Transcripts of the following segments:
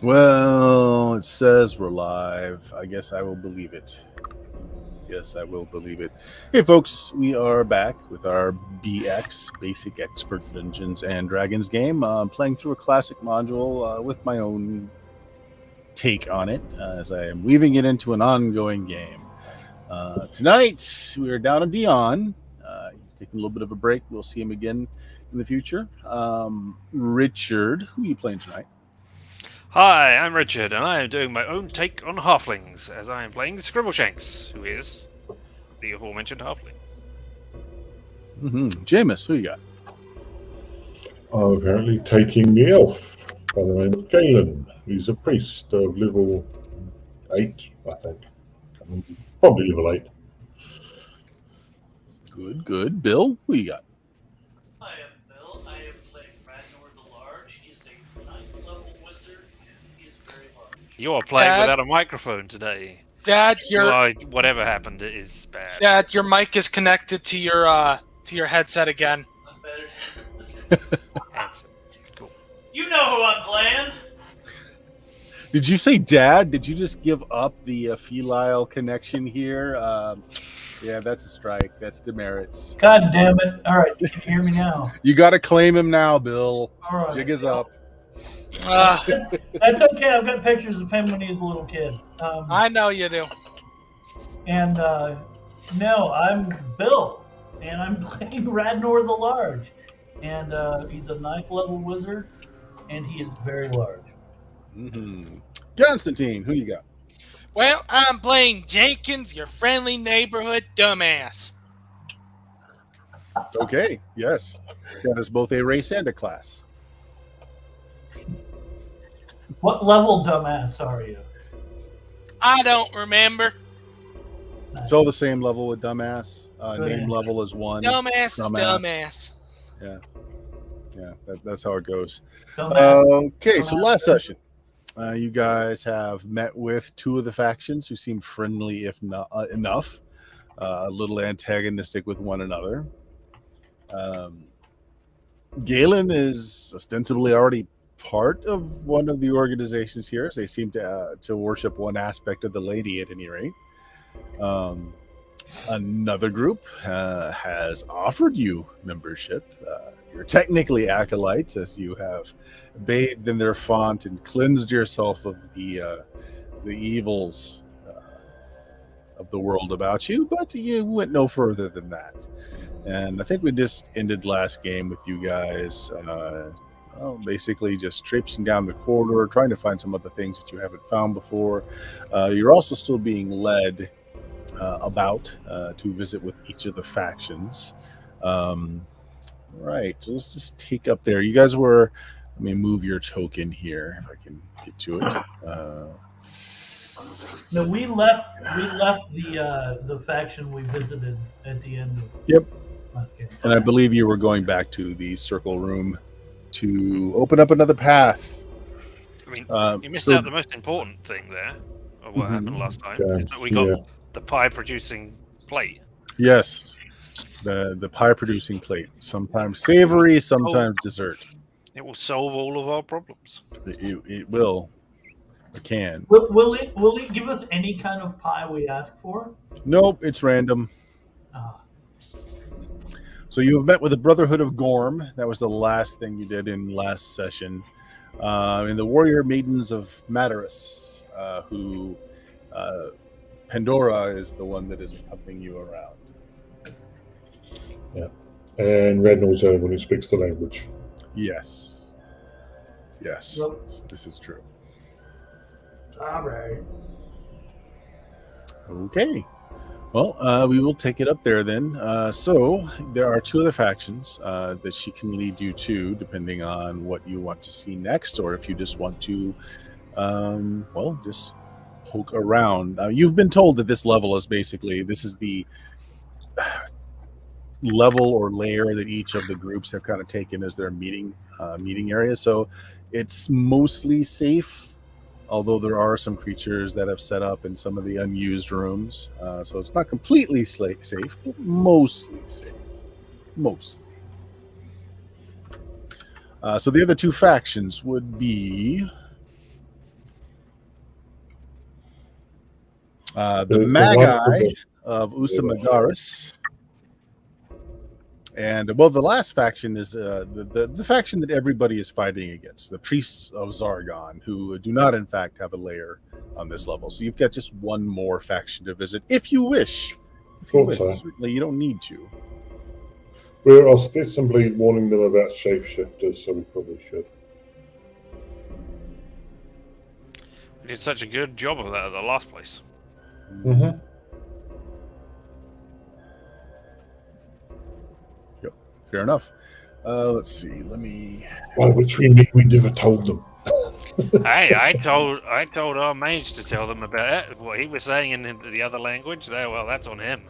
Well, it says we're live. I guess I will believe it. Yes, I will believe it. Hey, folks, we are back with our BX Basic Expert Dungeons and Dragons game. Playing through a classic module with my own take on it as I am weaving it into an ongoing game. Tonight, we are down to Dion. He's taking a little bit of a break. We'll see him again in the future. Richard, who are you playing tonight? Hi, I'm Richard, and I am doing my own take on halflings, as I am playing Scribbleshanks, who is the aforementioned halfling. Jameis, who you got? I'm apparently taking the elf by the name of Galen. He's a priest of level 8, I think. Probably level 8. Good. Bill, who you got? I am Bill. I am playing Radnor the Large. He is a 9th level wizard, and he is very large. You are playing Dad? without a microphone today. Dad, Whatever happened is bad. Dad, your mic is connected to your headset again. I'm better. That's cool. You know who I'm playing. Did you say Dad? Did you just give up the filial connection here? Yeah, that's a strike. That's demerits. God damn it. All right, you can hear me now. You got to claim him now, Bill. All right. Jig is up. That's okay. I've got pictures of him when he was a little kid. I know you do. And no, I'm Bill, and I'm playing Radnor the Large. And he's a 9th level wizard, and he is very large. Constantine, who you got? Well, I'm playing Jenkins, your friendly neighborhood dumbass. Okay, yes. That is both a race and a class. What level dumbass are you? I don't remember. It's all the same level with dumbass. Good Name answer. level is 1. Dumbass is dumbass. Yeah, that's how it goes. Dumbass. Okay, so last session, you guys have met with 2 of the factions who seem friendly, if not enough, a little antagonistic with one another. Galen is ostensibly already part of one of the organizations here, as they seem to worship one aspect of the lady at any rate. Another group has offered you membership. You're technically acolytes, as you have bathed in their font and cleansed yourself of the evils of the world about you, but you went no further than that. And I think we just ended last game with you guys basically just traipsing down the corridor, trying to find some other things that you haven't found before. You're also still being led about to visit with each of the factions. Right, so let's just take up there. You guys were, let me move your token here if I can get to it. No, we left the faction we visited at the end of last game. And I believe you were going back to the circle room to open up another path. I mean, you missed out the most important thing there, of what happened last time. Is that we got the pie-producing plate. Yes, the pie-producing plate. Sometimes savory, sometimes dessert. It will solve all of our problems. It will. It can. Will it give us any kind of pie we ask for? Nope, it's random. So you have met with the Brotherhood of Gorm. That was the last thing you did in last session. And the Warrior Maidens of Madarus, who Pandora is the one that is accompanying you around. Yeah. And Rednall's there when he speaks the language. Yes. Yep. This is true. All right. Okay. Well, we will take it up there then. So there are 2 other factions that she can lead you to, depending on what you want to see next, or if you just want to, just poke around. You've been told that this level is basically, this is the level or layer that each of the groups have kind of taken as their meeting area. So it's mostly safe, although there are some creatures that have set up in some of the unused rooms. So it's not completely safe, but mostly safe. Mostly. So the other 2 factions would be The It's Magi the of Usamagaris. And well, the last faction is the faction that everybody is fighting against, the priests of Zargon, who do not, in fact, have a lair on this level. So you've got just one more faction to visit, if you wish. If you wish. Certainly, you don't need to. We're ostensibly warning them about shapeshifters, so we probably should. We did such a good job of that at the last place. Mm-hmm. Yep, fair enough. Let's see. Let me. By which we mean we never told them. Hey, I told our mage to tell them about it. What he was saying in the other language, there, well, that's on him.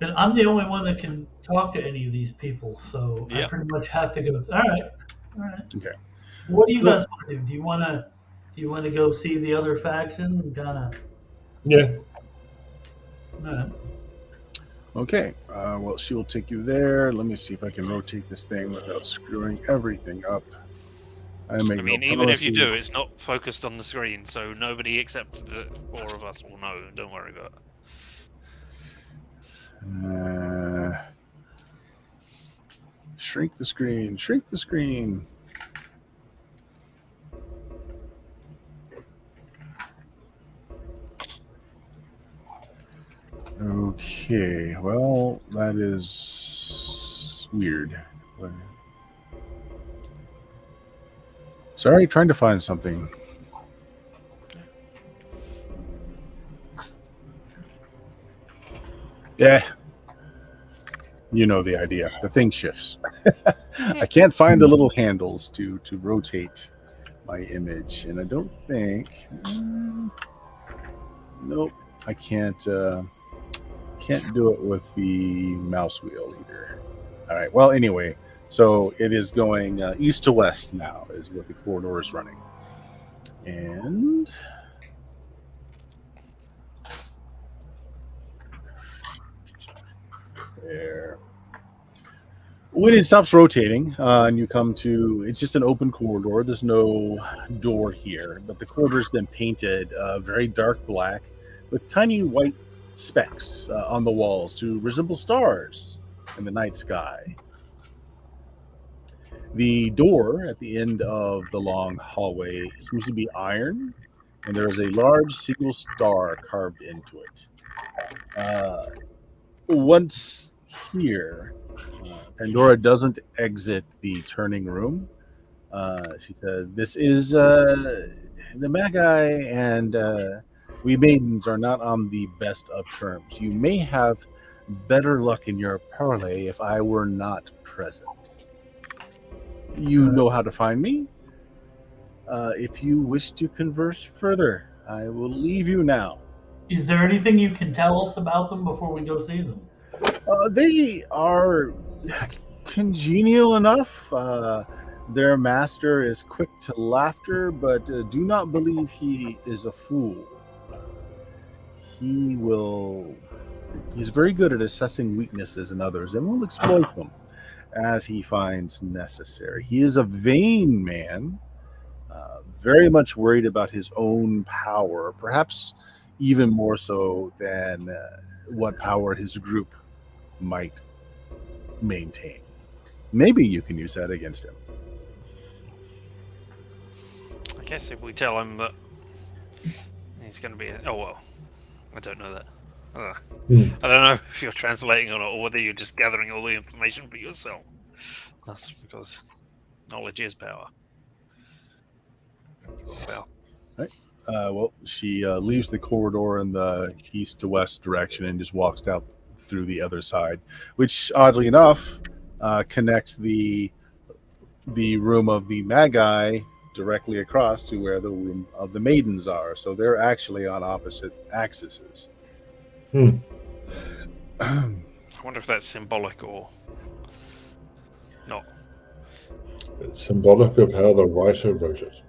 And I'm the only one that can talk to any of these people, so I Yeah. pretty much have to go. All right. Okay. What do you guys want to do? Do you want to go see the other faction and kind of? Yeah. All right. Okay. Well, she will take you there. Let me see if I can rotate this thing without screwing everything up. I mean, even if you do, it's not focused on the screen, so nobody except the four of us will know. Don't worry about it. Shrink the screen. Shrink the screen. Okay, well, that is weird. Sorry, trying to find something. Yeah. You know the idea. The thing shifts. I can't find the little handles to rotate my image, and I don't think. Nope, I can't do it with the mouse wheel either. All right. Well, anyway, so it is going east to west now. Is what the corridor is running, and. There. When it stops rotating and you come to, it's just an open corridor. There's no door here, but the corridor's been painted very dark black with tiny white specks on the walls to resemble stars in the night sky. The door at the end of the long hallway seems to be iron, and there is a large single star carved into it. Once here, Pandora doesn't exit the turning room. She says, "This is the Magi, and we maidens are not on the best of terms. You may have better luck in your parley if I were not present. You know how to find me. If you wish to converse further, I will leave you now." Is there anything you can tell us about them before we go see them? They are congenial enough. Their master is quick to laughter, but do not believe he is a fool. He's very good at assessing weaknesses in others and will exploit them as he finds necessary. He is a vain man, very much worried about his own power, perhaps even more so than what power his group might maintain. Maybe you can use that against him. I guess if we tell him that he's going to be... Oh, well. I don't know that. I don't know if you're translating or not, or whether you're just gathering all the information for yourself. That's because knowledge is power. Well, well, she leaves the corridor in the east to west direction and just walks out through the other side, which oddly enough connects the room of the Magi directly across to where the room of the maidens are. So they're actually on opposite axes. I wonder if that's symbolic or not. It's symbolic of how the writer wrote it.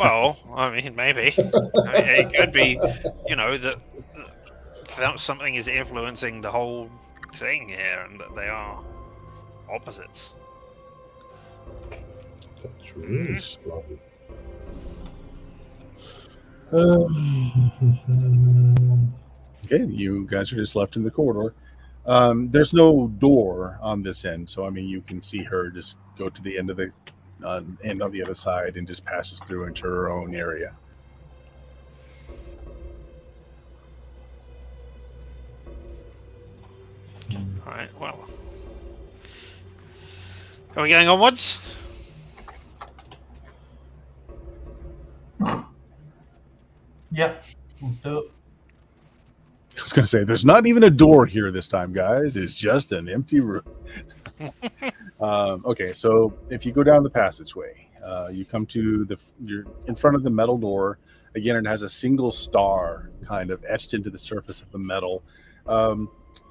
Well, I mean, maybe. I mean, it could be, that something is influencing the whole thing here and that they are opposites. That's It's really slow. Okay, you guys are just left in the corridor. There's no door on this end, so I mean you can see her just go to the end of the end on the other side and just passes through into her own area. Alright, well. Are we going onwards? Yep, let's do it. I was going to say, there's not even a door here this time, guys. It's just an empty room. Okay, so if you go down the passageway, you come to you're in front of the metal door. Again, it has a single star kind of etched into the surface of the metal.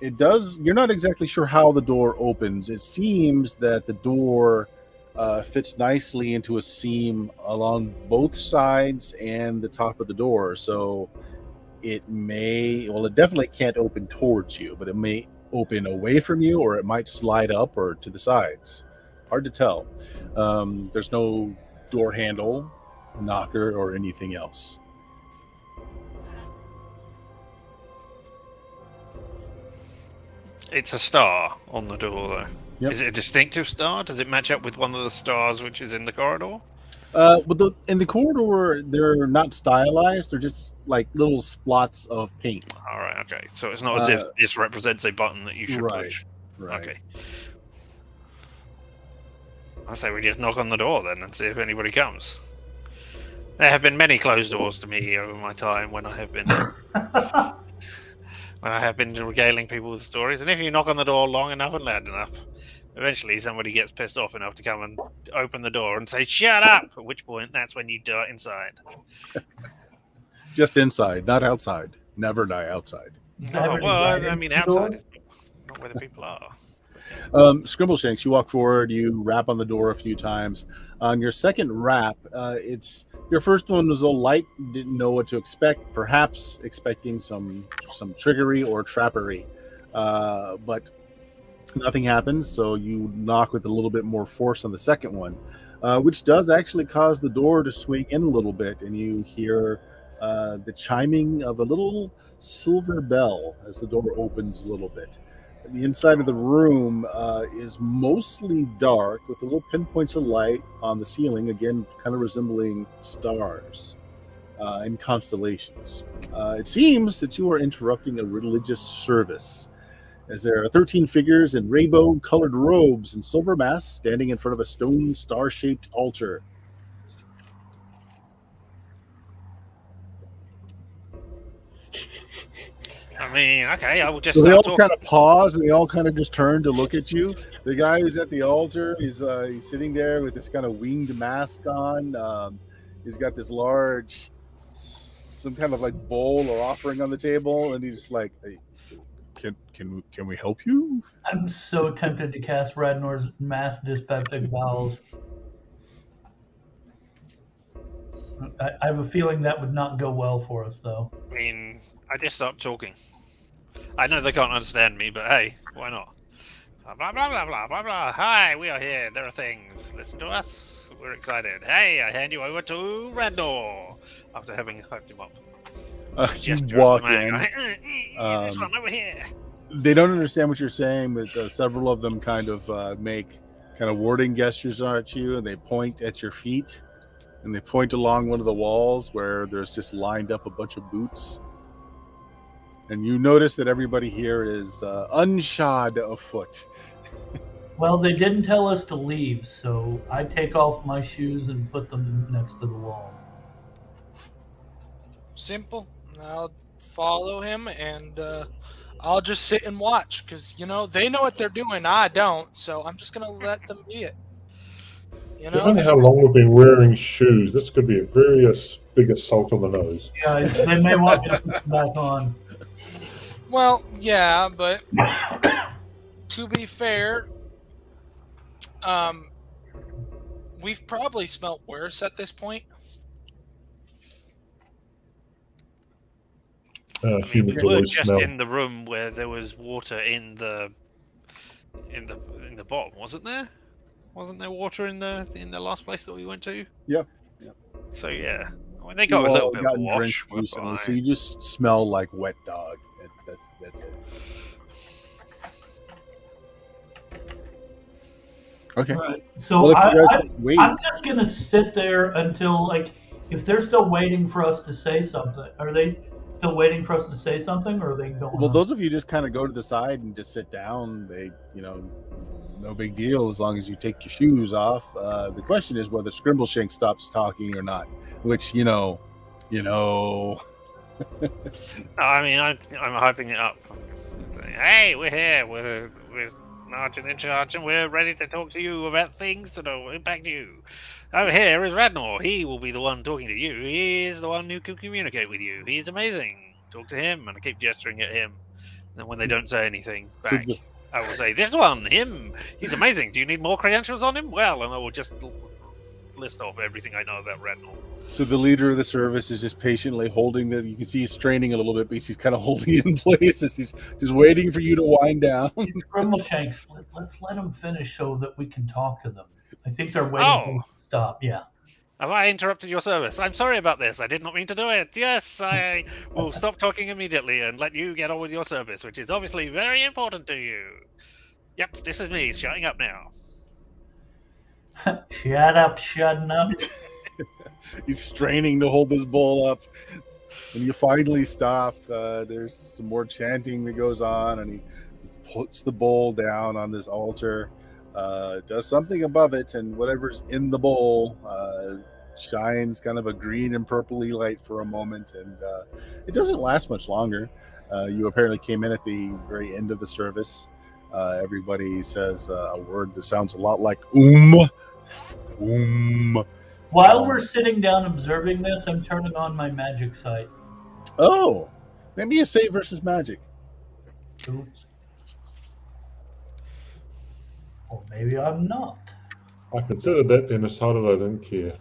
It does. You're not exactly sure how the door opens. It seems that the door fits nicely into a seam along both sides and the top of the door. So it definitely can't open towards you, but it may open away from you, or it might slide up or to the sides. Hard to tell. There's no door handle, knocker, or anything else. It's a star on the door, though. Yep. Is it a distinctive star? Does it match up with one of the stars which is in the corridor? But in the corridor, they're not stylized. They're just like little splots of paint. All right, okay. So it's not as if this represents a button that you should push. Right. Okay. I say we just knock on the door then and see if anybody comes. There have been many closed doors to me over my time when I have been regaling people with stories. And if you knock on the door long enough and loud enough, eventually somebody gets pissed off enough to come and open the door and say, "Shut up!" At which point, that's when you die inside. Just inside, not outside. Never die outside. Oh, well, I mean, outside is not where the people are. Scrimbleshanks, you walk forward, you rap on the door a few times. On your second rap, your first one was a little light, didn't know what to expect, perhaps expecting some trickery or trappery, but nothing happens. So you knock with a little bit more force on the second one, which does actually cause the door to swing in a little bit, and you hear the chiming of a little silver bell as the door opens a little bit. The inside of the room is mostly dark with little pinpoints of light on the ceiling, again, kind of resembling stars and constellations. It seems that you are interrupting a religious service, as there are 13 figures in rainbow-colored robes and silver masks standing in front of a stone star-shaped altar. I mean, okay, I will just So they start all talking. kind of pause and they all kind of just turn to look at you. The guy who's at the altar, he's sitting there with this kind of winged mask on. He's got this large, some kind of like bowl or offering on the table, and he's like, "Hey, can we help you?" I'm so tempted to cast Radnor's Mass Dyspeptic Bowels. I have a feeling that would not go well for us, though. I mean, I just stopped talking. I know they can't understand me, but hey, why not? Blah, blah, blah, blah, blah, blah. Hi, we are here. There are things. Listen to us. We're excited. Hey, I hand you over to Radnor. After having hyped him up. You Gesture walk at the man, in. going, this one over here. They don't understand what you're saying, but several of them kind of make kind of warding gestures at you, and they point at your feet, and they point along one of the walls where there's just lined up a bunch of boots. And you notice that everybody here is unshod afoot. Well, they didn't tell us to leave, so I take off my shoes and put them next to the wall. Simple. I'll follow him, and I'll just sit and watch, because, they know what they're doing. I don't, so I'm just going to let them be it. Given how long we've been wearing shoes, this could be a very big assault on the nose. Yeah, they may want to put them back on. Well, yeah, but to be fair, we've probably smelt worse at this point. We Humans were always just smell. in the room where there was water in the bottom, wasn't there? Wasn't there water in the last place that we went to? Yeah. So yeah, I mean, they You got a little all bit of gotten wash. drenched We're recently, so fine. you just smell like wet dog. That's it. Okay. Right. So Well, if you guys just wait, I'm just gonna sit there until, like, if they're still waiting for us to say something. Are they still waiting for us to say something, or are they going? well, on? those of you just kind of go to the side and just sit down. They, no big deal as long as you take your shoes off. The question is whether Scrimbleshank stops talking or not. Which I mean, I'm hyping it up. Hey, we're here. We're large and in charge, and we're ready to talk to you about things that will impact you. Over here is Radnor. He will be the one talking to you. He is the one who can communicate with you. He's amazing. Talk to him, and I keep gesturing at him. And when they don't say anything So back, I will say, "This one, him. He's amazing. Do you need more credentials on him?" Well, and I will just list off everything I know about Radnor. So the leader of the service is just patiently holding the. You can see he's straining a little bit, because he's kind of holding it in place as he's just waiting for you to wind down. It's Grimbleshanks. Let's let them finish so that we can talk to them. I think they're waiting for us to stop. Yeah. Have I interrupted your service? I'm sorry about this. I did not mean to do it. Yes, I will stop talking immediately and let you get on with your service, which is obviously very important to you. Yep, this is me shutting up now. Shut up, shutting up. He's straining to hold this bowl up, and you finally stop. There's some more chanting that goes on, and he puts the bowl down on this altar, does something above it, and whatever's in the bowl shines kind of a green and purpley light for a moment, and it doesn't last much longer. You apparently came in at the very end of the service. Everybody says a word that sounds a lot like While we're sitting down observing this, I'm turning on my magic sight. Oh, maybe a save versus magic. Oops. Or maybe I'm not. I considered that, then decided I didn't care.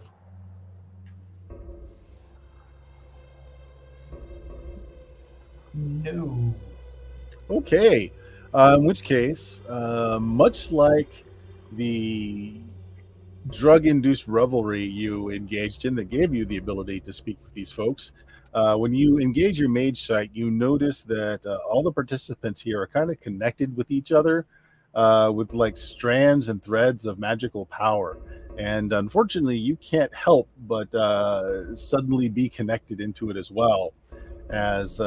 No. Okay. In which case, much like the drug-induced revelry you engaged in that gave you the ability to speak with these folks, when you engage your mage sight, you notice that all the participants here are kind of connected with each other with like strands and threads of magical power. And unfortunately, you can't help but suddenly be connected into it as well, as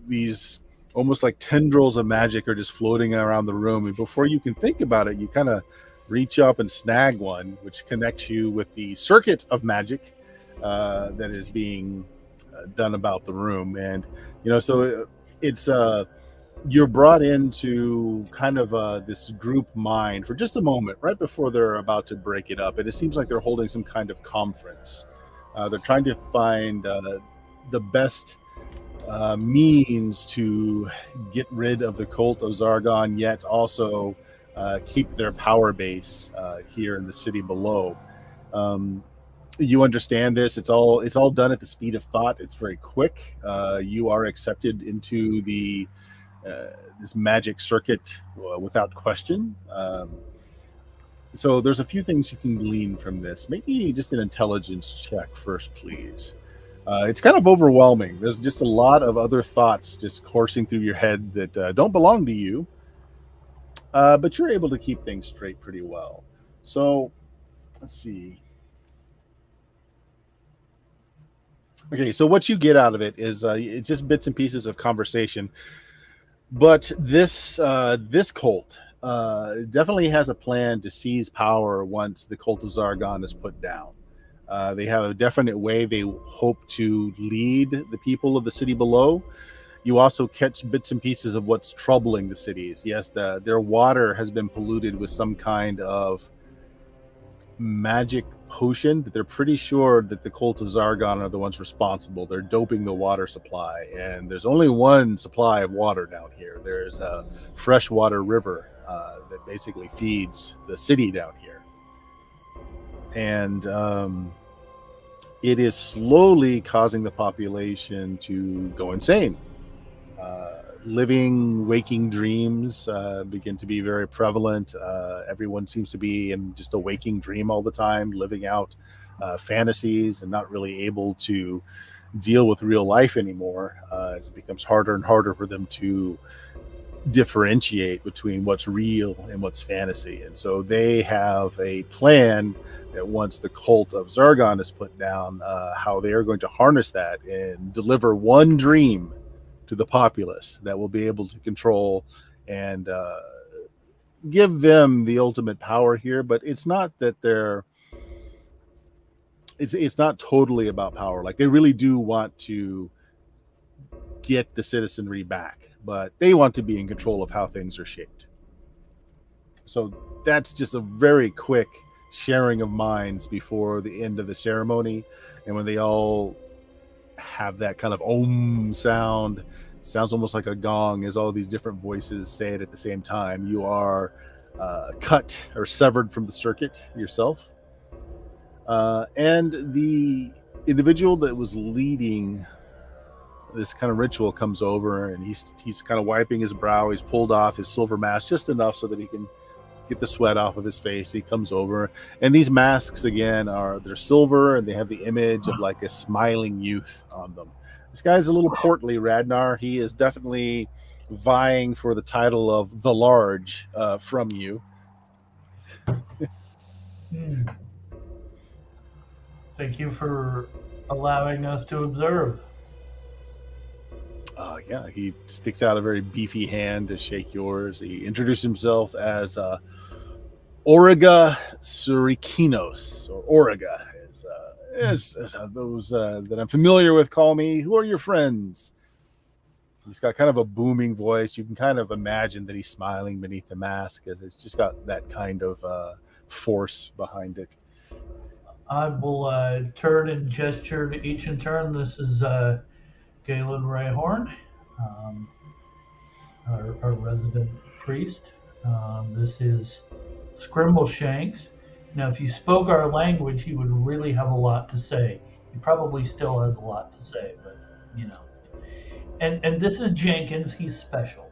these almost like tendrils of magic are just floating around the room. And before you can think about it, you kind of reach up and snag one, which connects you with the circuit of magic that is being done about the room. And, so it's you're brought into kind of this group mind for just a moment, right before they're about to break it up. And it seems like they're holding some kind of conference. They're trying to find the best means to get rid of the cult of Zargon, yet also keep their power base here in the city below. You understand this. It's all done at the speed of thought. It's very quick. You are accepted into the this magic circuit without question. So there's a few things you can glean from this. Maybe just an intelligence check first, please. It's kind of overwhelming. There's just a lot of other thoughts just coursing through your head that don't belong to you. But you're able to keep things straight pretty well. So let's see. Okay, so what you get out of it is it's just bits and pieces of conversation. But this cult definitely has a plan to seize power once the cult of Zargon is put down. They have a definite way they hope to lead the people of the city below. You also catch bits and pieces of what's troubling the cities. Yes, their water has been polluted with some kind of magic potion that they're pretty sure that the cult of Zargon are the ones responsible. They're doping the water supply, and there's only one supply of water down here. There's a freshwater river that basically feeds the city down here. And it is slowly causing the population to go insane. living, waking dreams begin to be very prevalent. Everyone seems to be in just a waking dream all the time, living out fantasies and not really able to deal with real life anymore, as it becomes harder and harder for them to differentiate between what's real and what's fantasy. And so they have a plan that once the cult of Zargon is put down, how they are going to harness that and deliver one dream to the populace that will be able to control and give them the ultimate power here. But it's not that it's not totally about power. Like, they really do want to get the citizenry back, but they want to be in control of how things are shaped. So that's just a very quick sharing of minds before the end of the ceremony. And when they all have that kind of om sound, sounds almost like a gong, as all these different voices say it at the same time, you are cut or severed from the circuit yourself. And the individual that was leading this kind of ritual comes over, and he's kind of wiping his brow. He's pulled off his silver mask just enough so that he can get the sweat off of his face. He comes over, and these masks again they're silver, and they have the image of like a smiling youth on them. This guy's a little portly, Radnar. He is definitely vying for the title of the Large from you. Thank you for allowing us to observe. Yeah, he sticks out a very beefy hand to shake yours. He introduced himself as Origa Surikinos, or Origa, as those that I'm familiar with call me. Who are your friends? He's got kind of a booming voice. You can kind of imagine that he's smiling beneath the mask, as it's just got that kind of force behind it. I will turn and gesture to each in turn. This is Galen Rayhorn, our resident priest. This is Scrimbleshanks. Now, if you spoke our language, he would really have a lot to say. He probably still has a lot to say, but you know. And this is Jenkins. He's special.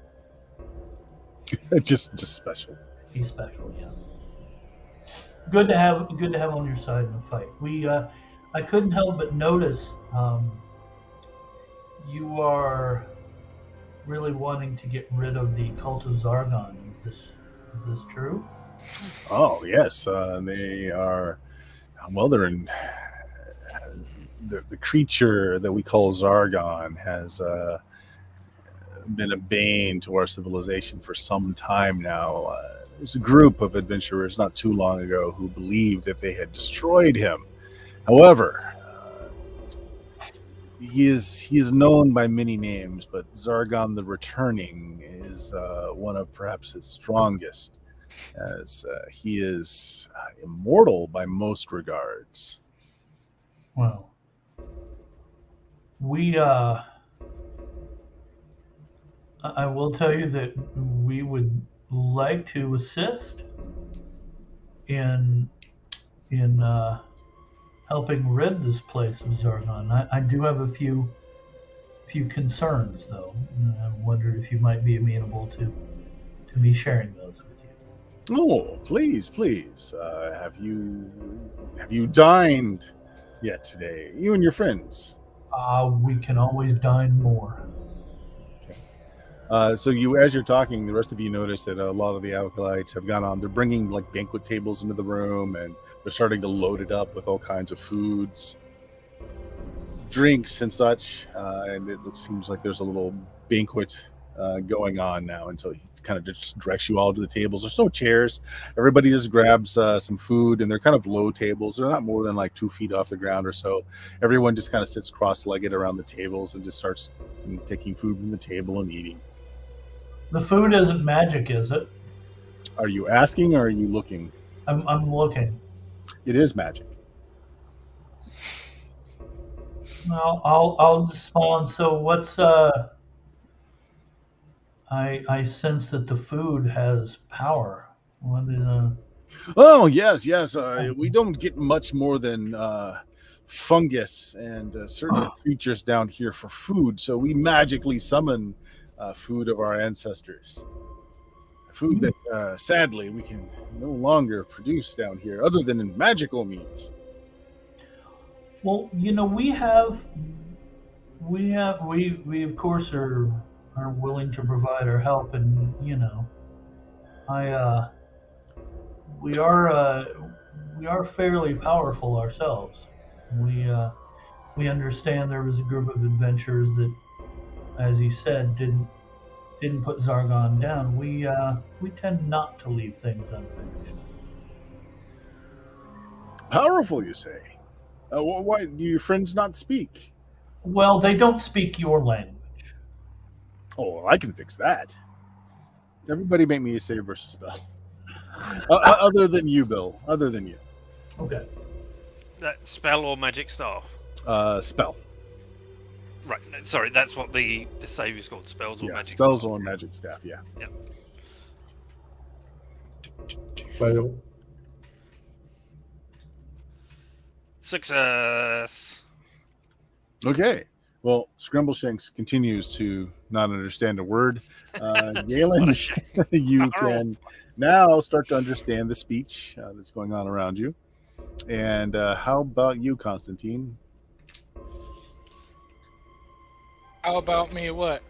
just special. He's special, yes. Good to have on your side in the fight. I couldn't help but notice you are really wanting to get rid of the cult of Zargon. Is this true? Oh yes, they are. Well, they're in. The creature that we call Zargon has been a bane to our civilization for some time now. There's a group of adventurers not too long ago who believed that they had destroyed him. However, he is known by many names, but Zargon the Returning is one of perhaps his strongest, as he is immortal by most regards. Well, I will tell you that we would like to assist in helping rid this place of Zargon. I do have a few concerns, though. I wondered if you might be amenable to me sharing those with you. Oh, please. Have you dined yet today, you and your friends? We can always dine more. So as you're talking, the rest of you notice that a lot of the acolytes have gone on. They're bringing like banquet tables into the room, and they're starting to load it up with all kinds of foods, drinks, and such. And it seems like there's a little banquet going on now until he kind of just directs you all to the tables. There's no chairs. Everybody just grabs some food, and they're kind of low tables. They're not more than like 2 feet off the ground or so. Everyone just kind of sits cross-legged around the tables and just starts taking food from the table and eating. The food isn't magic, is it? Are you asking or are you looking? I'm looking. It is magic. Well, I'll respond. So what's I sense that the food has power. What is Oh yes. We don't get much more than fungus and certain creatures down here for food. So we magically summon food of our ancestors. Food that, sadly, we can no longer produce down here, other than in magical means. Well, we of course are willing to provide our help, and I we are fairly powerful ourselves. We understand there was a group of adventurers that, as you said, didn't put Zargon down. We tend not to leave things unfinished. Powerful, you say? Why do your friends not speak? Well, they don't speak your language. Oh, well, I can fix that. Everybody make me a save versus spell. Other than you, Bill. Other than you. Okay. That spell or magic staff? Spell. Right. Sorry, that's what the save is called. Spells or magic spells staff. or magic staff, yeah. Yep. Fail. Success. Okay. Well, Scrimbleshanks continues to not understand a word. Galen, you can now start to understand the speech that's going on around you. And how about you, Constantine? How about me? What?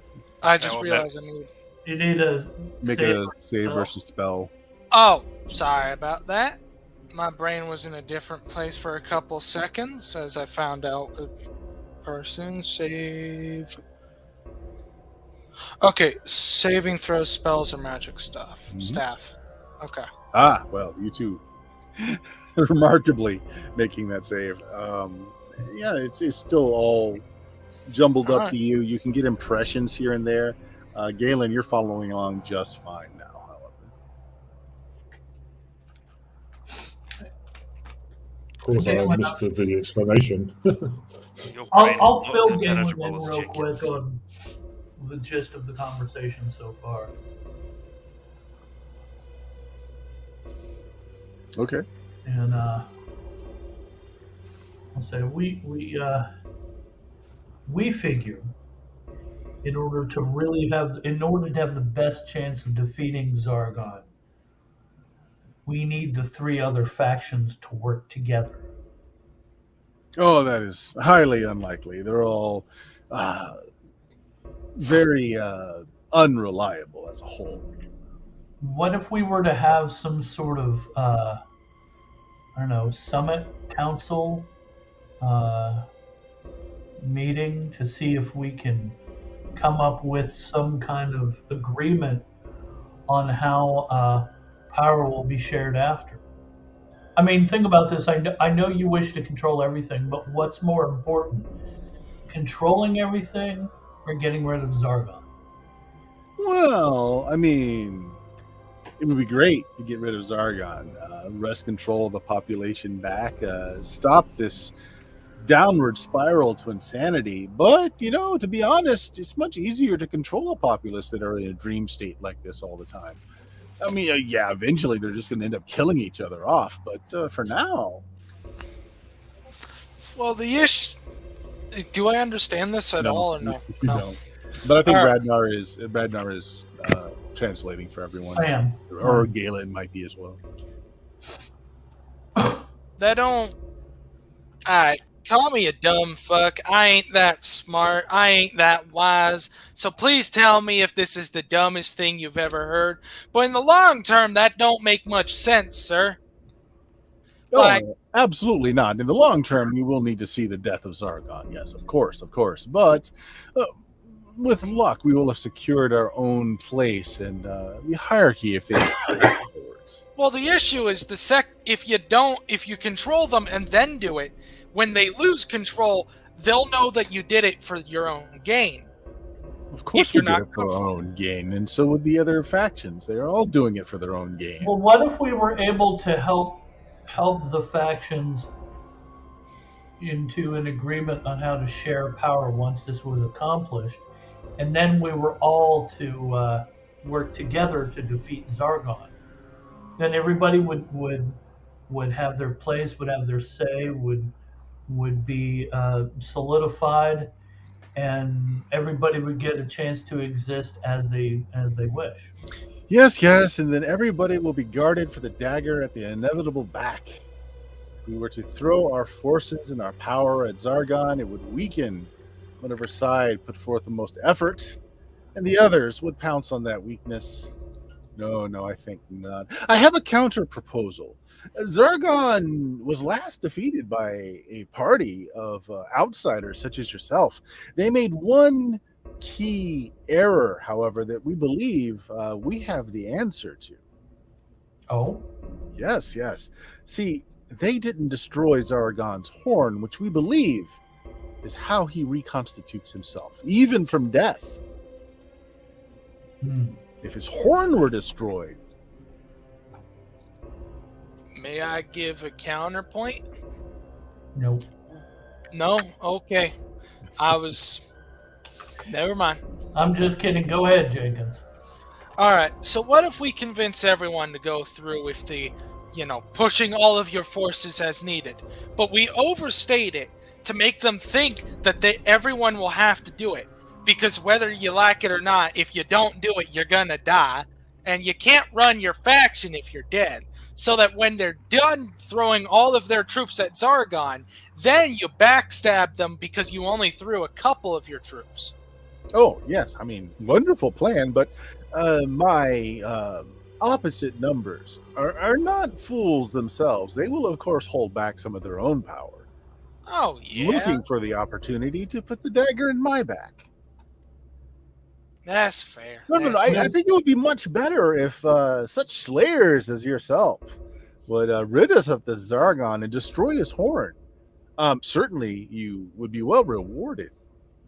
I just How about- realized I need. You need a Make save a versus save spell. versus spell. Oh, sorry about that. My brain was in a different place for a couple seconds as I found out a person save. Okay, saving throws, spells, or magic stuff. Mhm. Staff. Okay. Ah, well, you two remarkably making that save. Yeah, it's still all jumbled up to you. You can get impressions here and there. Galen, you're following along just fine now, however. Of course, I missed the explanation. Your brain I'll is not fill as Galen in intelligible as real chickens. quick on the gist of the conversation so far. Okay. And I'll say we figure in order to have the best chance of defeating Zargon, we need the three other factions to work together. Oh, that is highly unlikely. They're all very unreliable as a whole. What if we were to have some sort of summit council meeting to see if we can come up with some kind of agreement on how power will be shared after? I mean, think about this. I know you wish to control everything, but what's more important, controlling everything or getting rid of Zargon? Well, I mean, it would be great to get rid of Zargon, wrest control of the population back, stop this downward spiral to insanity. But, to be honest, it's much easier to control a populace that are in a dream state like this all the time. I mean, eventually they're just going to end up killing each other off. But for now... Well, the issue... Do I understand this at all or no? You No. don't. But I think All right. Radnar is translating for everyone. I am. Or Galen might be as well. They don't... Alright, call me a dumb fuck. I ain't that smart. I ain't that wise. So please tell me if this is the dumbest thing you've ever heard. But in the long term, that don't make much sense, sir. Like- Oh, absolutely not. In the long term, you will need to see the death of Zargon. Yes, of course. But with luck, we will have secured our own place and the hierarchy if things go forwards. Well, the issue is if you control them and then do it, when they lose control, they'll know that you did it for your own gain. Of course, If you're we do not it for our own gain, and so would the other factions. They are all doing it for their own gain. Well, what if we were able to help the factions into an agreement on how to share power once this was accomplished, and then we were all to work together to defeat Zargon? Then everybody would have their place, would have their say, would be solidified, and everybody would get a chance to exist as they wish. Yes, yes, and then everybody will be guarded for the dagger at the inevitable back. If we were to throw our forces and our power at Zargon, it would weaken whatever side put forth the most effort, and the others would pounce on that weakness. No, I think not. I have a counter proposal. Zargon was last defeated by a party of outsiders such as yourself. They made one key error, however, that we believe we have the answer to. Oh, Yes, yes. See, they didn't destroy Zargon's horn, which we believe is how he reconstitutes himself, even from death. If his horn were destroyed. May I give a counterpoint? nope. No? Okay. Never mind. I'm just kidding. Go ahead, Jenkins. Alright, so what if we convince everyone to go through with the, pushing all of your forces as needed, but we overstate it to make them think that everyone will have to do it? Because whether you like it or not, if you don't do it, you're gonna die, and you can't run your faction if you're dead. So that when they're done throwing all of their troops at Zargon, then you backstab them because you only threw a couple of your troops. Oh, yes. I mean, wonderful plan, but my opposite numbers are not fools themselves. They will, of course, hold back some of their own power. Oh, yeah. Looking for the opportunity to put the dagger in my back. That's fair. No. I think it would be much better if such slayers as yourself would rid us of the Zargon and destroy his horn. Certainly, you would be well rewarded.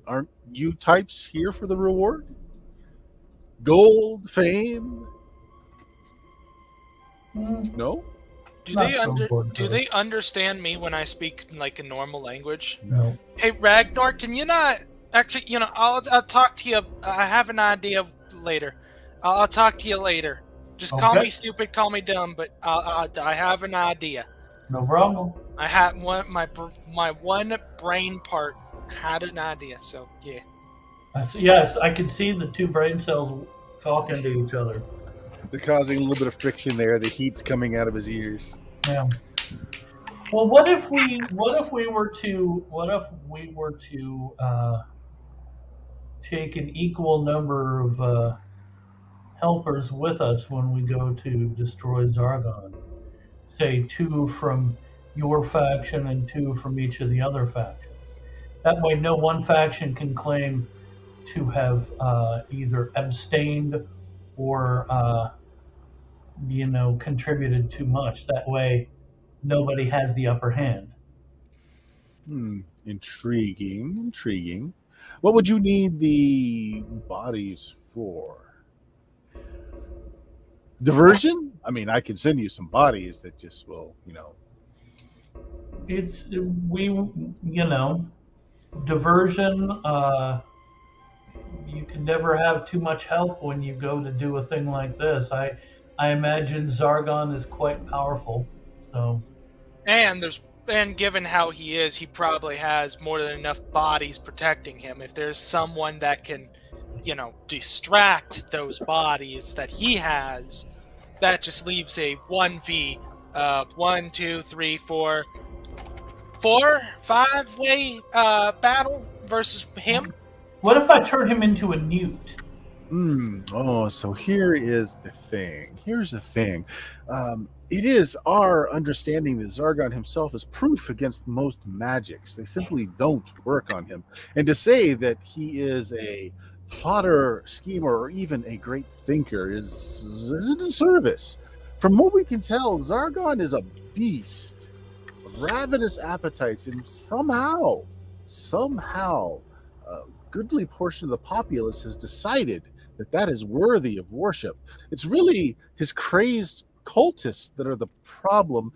Aren't you types here for the reward? Gold, fame? No? Do Not they so important do to they understand me when I speak like a normal language? No. Hey Ragnar, can you not actually? I'll talk to you. I have an idea later. I'll talk to you later. Just call Okay. me stupid, call me dumb, but I have an idea. No problem. I had my one brain part had an idea. So yeah. Yes, I can see the two brain cells talking to each other. They're causing a little bit of friction there. The heat's coming out of his ears. Yeah. Well, what if we were to take an equal number of helpers with us when we go to destroy Zargon? Say 2 from your faction and 2 from each of the other factions. That way, no one faction can claim to have either abstained or contributed too much. That way, nobody has the upper hand. Intriguing. What would you need the bodies for? Diversion? I mean, I can send you some bodies that just will, It's diversion. You can never have too much help when you go to do a thing like this. I imagine Zargon is quite powerful, so. And given how he is, he probably has more than enough bodies protecting him. If there's someone that can, distract those bodies that he has, that just leaves a 1v, 1, 2, 3, 4, 5-way battle versus him. What if I turn him into a newt? Oh, so here is the thing. Here's the thing. It is our understanding that Zargon himself is proof against most magics. They simply don't work on him. And to say that he is a plotter, schemer, or even a great thinker is a disservice. From what we can tell, Zargon is a beast of ravenous appetites, and somehow, a goodly portion of the populace has decided that is worthy of worship. It's really his crazed cultists that are the problem,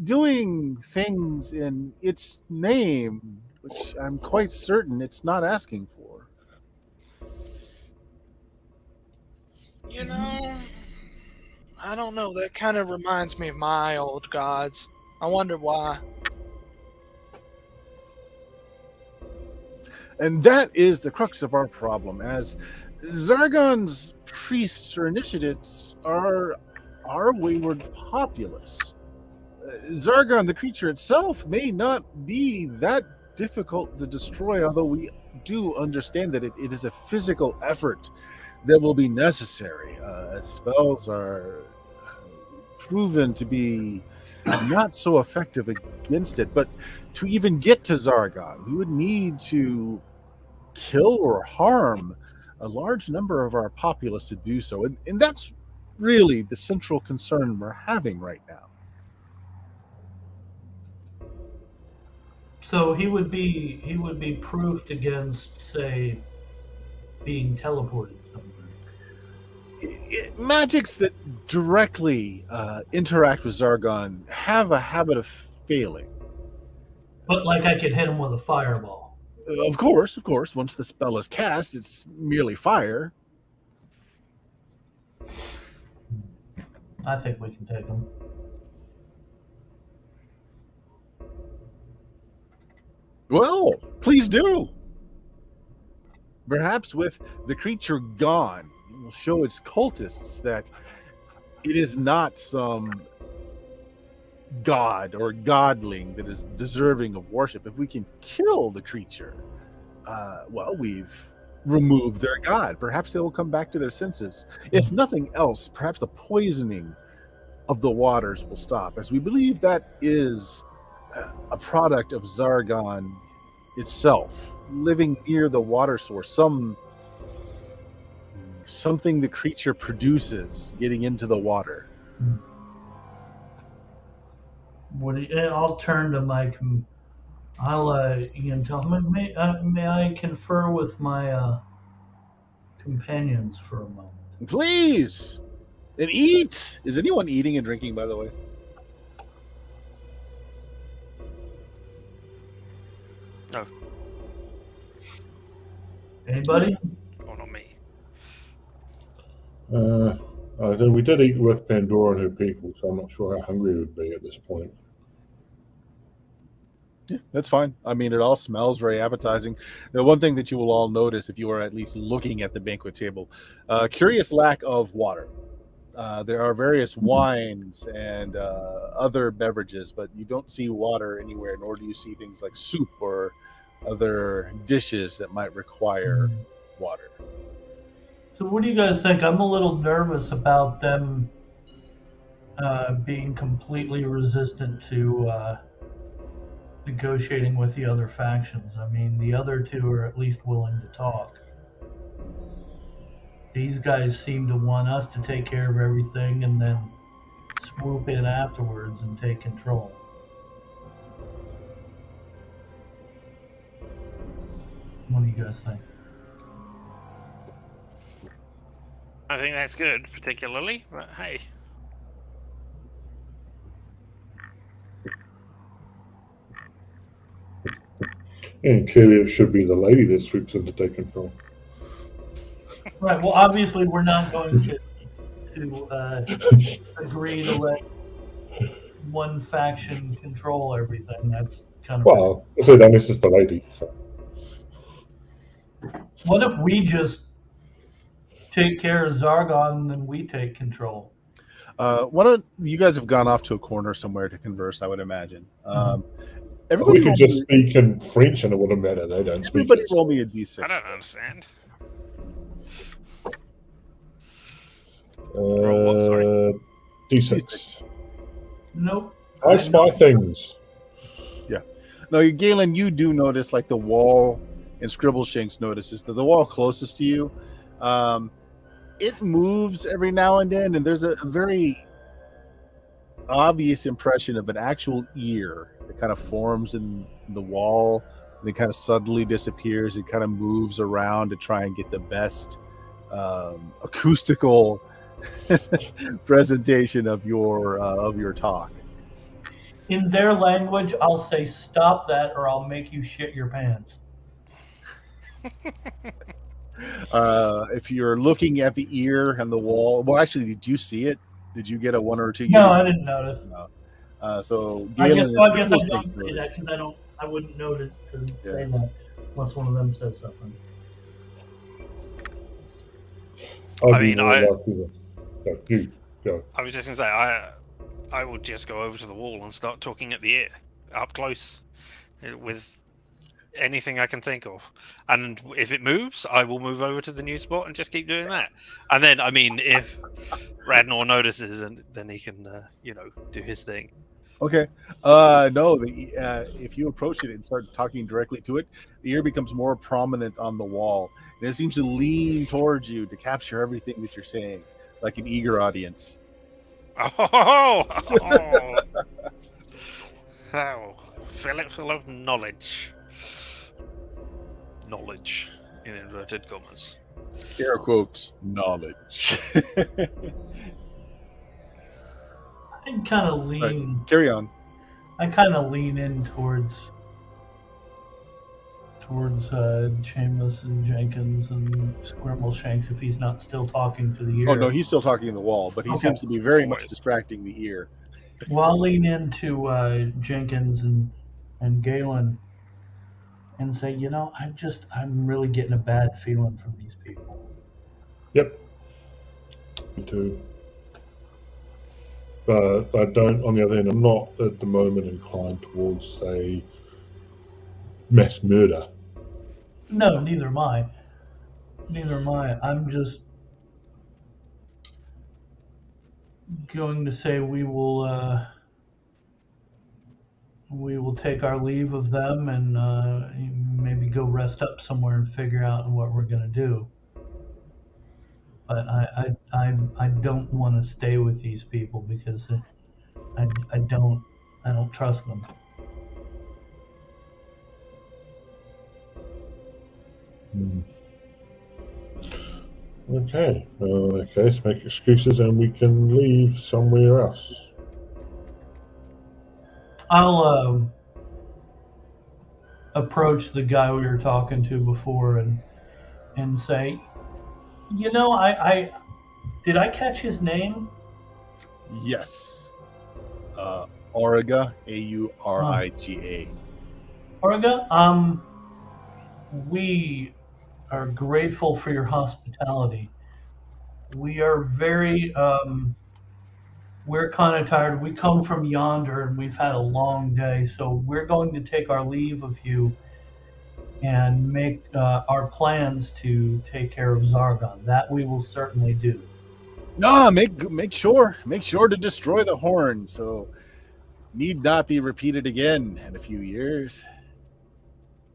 doing things in its name, which I'm quite certain it's not asking for. I don't know. That kind of reminds me of my old gods. I wonder why. And that is the crux of our problem, as Zargon's priests or initiates are our wayward populace. Zargon, the creature itself, may not be that difficult to destroy, although we do understand that it is a physical effort that will be necessary. Spells are proven to be not so effective against it, but to even get to Zargon, we would need to kill or harm a large number of our populace to do so. And that's really the central concern we're having right now. So he would be proofed against, say, being teleported somewhere. Magics that directly interact with Zargon have a habit of failing. But like I could hit him with a fireball. Of course. Once the spell is cast, it's merely fire. I think we can take him. Well, please do. Perhaps with the creature gone, it will show its cultists that it is not some god or godling that is deserving of worship. If we can kill the creature, well, we've removed their god. Perhaps they will come back to their senses. If nothing else, perhaps the poisoning of the waters will stop, as we believe that is a product of Zargon itself, living near the water source, something the creature produces getting into the water. I'll turn to my. Ian, tell him. May I confer with my companions for a moment? Please, and eat. Is anyone eating and drinking, by the way? No. Anybody? Oh, not me. We did eat with Pandora and her people, so I'm not sure how hungry we would be at this point. Yeah, that's fine. I mean, it all smells very appetizing. The one thing that you will all notice if you are at least looking at the banquet table, curious lack of water. There are various wines and other beverages, but you don't see water anywhere, nor do you see things like soup or other dishes that might require water. So what do you guys think? I'm a little nervous about them being completely resistant to negotiating with the other factions. I mean, the other two are at least willing to talk. These guys seem to want us to take care of everything and then swoop in afterwards and take control. What do you guys think? I think that's good, particularly, but hey. And clearly it should be the lady that swoops in to take control. Right, well, obviously we're not going to agree to let one faction control everything. That's kind of... Well, I said unless it's the lady. So. What if we just take care of Zargon and then we take control? You guys have gone off to a corner somewhere to converse, I would imagine. We could just speak in French and it wouldn't matter. They don't speak. Everybody roll me a d6. I don't understand. D6. Nope. I spy things. Yeah. No, Galen, you do notice, like the wall, and Scribbleshanks notices that the wall closest to you, it moves every now and then, and there's a very obvious impression of an actual ear that kind of forms in the wall, and it kind of suddenly disappears. It kind of moves around to try and get the best acoustical presentation of your talk. In their language, I'll say, stop that or I'll make you shit your pants. If you're looking at the ear and the wall, well, actually, did you see it? Did you get a 1 or 2? No, I didn't notice. So I Galen guess I don't say that because I wouldn't know to say that. unless one of them says something. I'd I be mean, more I- likely to- Go, you go. I was just gonna say, I would just go over to the wall and start talking at the ear, up close, with anything I can think of. And if it moves, I will move over to the new spot and just keep doing that. And then, I mean, if Radnor notices, and then he can, do his thing. Okay. No. If you approach it and start talking directly to it, the ear becomes more prominent on the wall, and it seems to lean towards you to capture everything that you're saying, like an eager audience. Oh, fill it full of knowledge. Knowledge, in inverted commas. Air quotes knowledge. I kind of lean. Right, carry on. I kind of lean in towards Shameless and Jenkins and Scrimbleshanks if he's not still talking to the ear. Oh no, he's still talking in the wall, but he Okay. seems to be very much distracting the ear. Well, I'll lean into Jenkins and Galen and say, I'm really getting a bad feeling from these people. Yep. Me too. But I don't, on the other hand, I'm not at the moment inclined towards, say, mass murder. No, neither am I. Neither am I. I'm just going to say we will take our leave of them and maybe go rest up somewhere and figure out what we're going to do. But I don't want to stay with these people because I don't trust them. Okay. Well, in that case, make excuses and we can leave somewhere else. I'll approach the guy we were talking to before and say, I did I catch his name? Yes. Auriga, Auriga. Auriga, we are grateful for your hospitality. We are very, we're kind of tired. We come from yonder and we've had a long day, so we're going to take our leave of you and make our plans to take care of Zargon. That we will certainly do. No, make sure to destroy the horn, so need not be repeated again in a few years.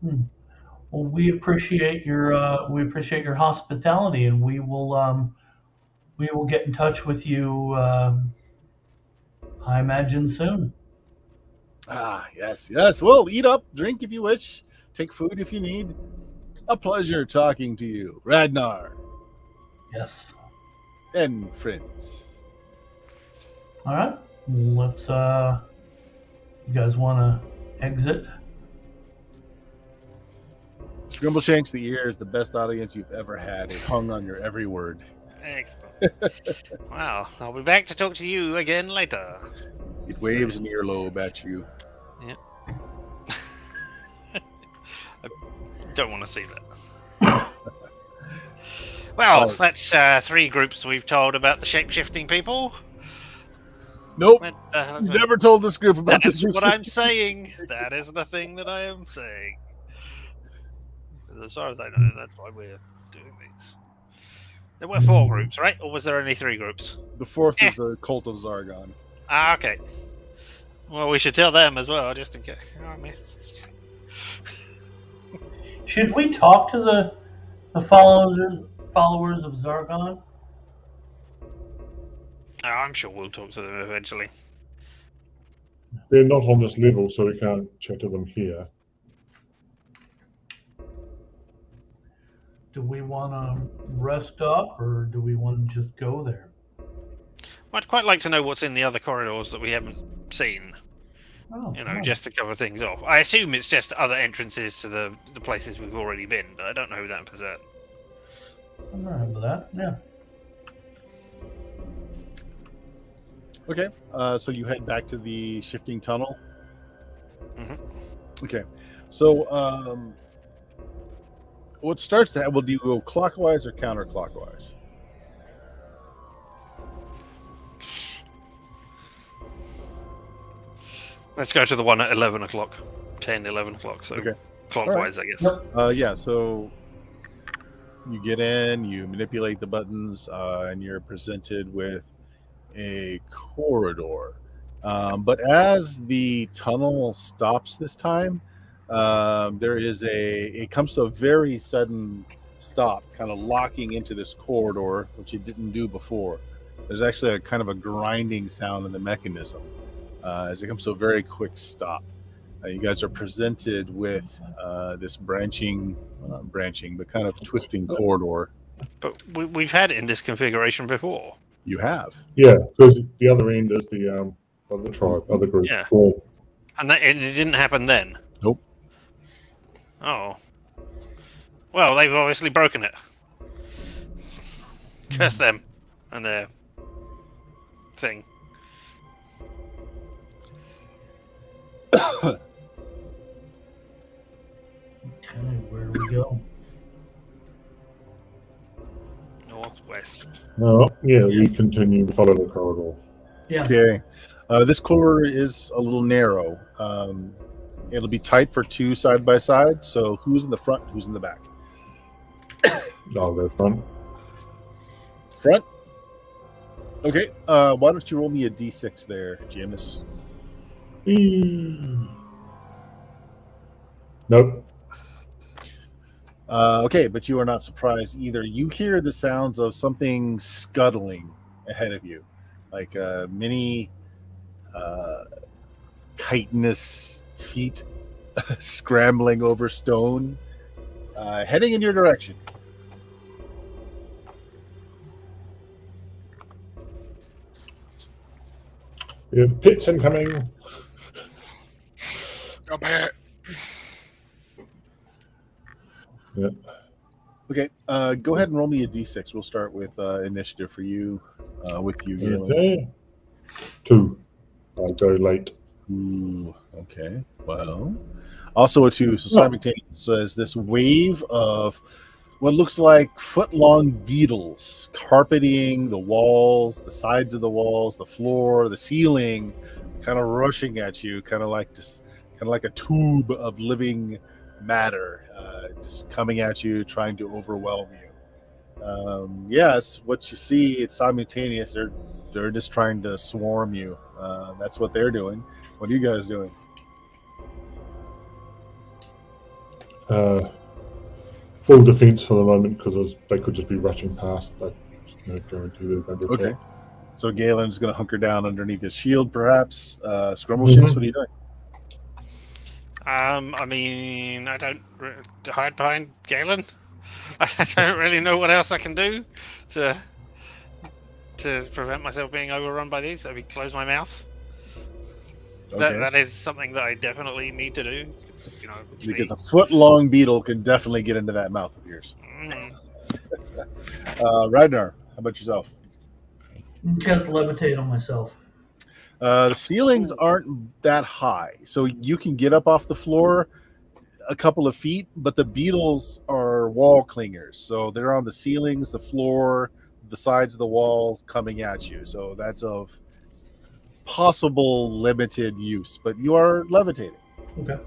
Well, we appreciate your hospitality, and we will get in touch with you. I imagine soon. Yes. Well, eat up, drink if you wish, take food if you need. A pleasure talking to you, Radnar Yes. and friends. All right. Let's. You guys want to exit? Scrimbleshanks, the ear is the best audience you've ever had. It hung on your every word. Excellent. Wow, I'll be back to talk to you again later. It waves an earlobe at you. I don't want to see that. Well, that's 3 groups we've told about the shape-shifting people. Nope. That's You never told this group about That's this. what I'm saying. That is the thing that I am saying. As far as I know, that's why we're doing these. There were 4 groups, right? Or was there only 3 groups? The 4th is the Cult of Zargon. Ah, okay. Well, we should tell them as well, just in case. You know what I mean? Should we talk to the followers of Zargon? I'm sure we'll talk to them eventually. They're not on this level, so we can't chat to them here. Do we want to rest up, or do we want to just go there? I'd quite like to know what's in the other corridors that we haven't seen. Oh, Just to cover things off. I assume it's just other entrances to the places we've already been, but I don't know that for certain. I'm all right with that. Yeah. Okay, so you head back to the shifting tunnel. Mhm. Okay, so what starts to happen, will you go clockwise or counterclockwise? Let's go to the one at 11 o'clock. 10, 11 o'clock. So Okay. clockwise, I guess. Yep. Yeah, so you get in, you manipulate the buttons, and you're presented with a corridor. But as the tunnel stops this time, it comes to a very sudden stop, kind of locking into this corridor, which it didn't do before. There's actually a kind of a grinding sound in the mechanism as it comes to a very quick stop. You guys are presented with this branching, but kind of twisting corridor. But we've had it in this configuration before. You have. Yeah, because the other end is the other tribe, other group. Yeah. Well, And it didn't happen then? Nope. Oh. Well, they've obviously broken it. Curse them and their thing. Okay, where do we go? Northwest. no, yeah, we continue to follow the corridor. Yeah. Okay. This corridor is a little narrow. It'll be tight for two side by side. So who's in the front? Who's in the back? I'll go front. Front. Okay. Why don't you roll me a d6 there, Jameis? Nope. Okay, but you are not surprised either. You hear the sounds of something scuttling ahead of you, like many chitinous feet scrambling over stone, heading in your direction. We have pits incoming. Go back. Yep. Okay, go ahead and roll me a d6. We'll start with initiative for you, with you, Galen. Okay. 2. I'll go late. Ooh, okay. Well, also a 2. So simultaneous says this wave of what looks like foot-long beetles carpeting the walls, the sides of the walls, the floor, the ceiling, kind of rushing at you, kind of like a tube of living matter, just coming at you, trying to overwhelm you. Yes, what you see, it's simultaneous. They're just trying to swarm you. That's what they're doing. What are you guys doing? Full defense for the moment because they could just be rushing past. But no guarantee they're going to Okay. attack. So Galen's going to hunker down underneath his shield, perhaps. Scrumbleshanks, what are you doing? I mean, I don't hide behind Galen. I don't really know what else I can do to prevent myself being overrun by these. I mean, close my mouth. Okay. That is something that I definitely need to do. Because a foot-long beetle can definitely get into that mouth of yours. Ragnar, how about yourself? Cast levitate on myself. The ceilings aren't that high, so you can get up off the floor a couple of feet, but the beetles are wall clingers, so they're on the ceilings, the floor, the sides of the wall coming at you. So that's of possible limited use, but you are levitating. Okay.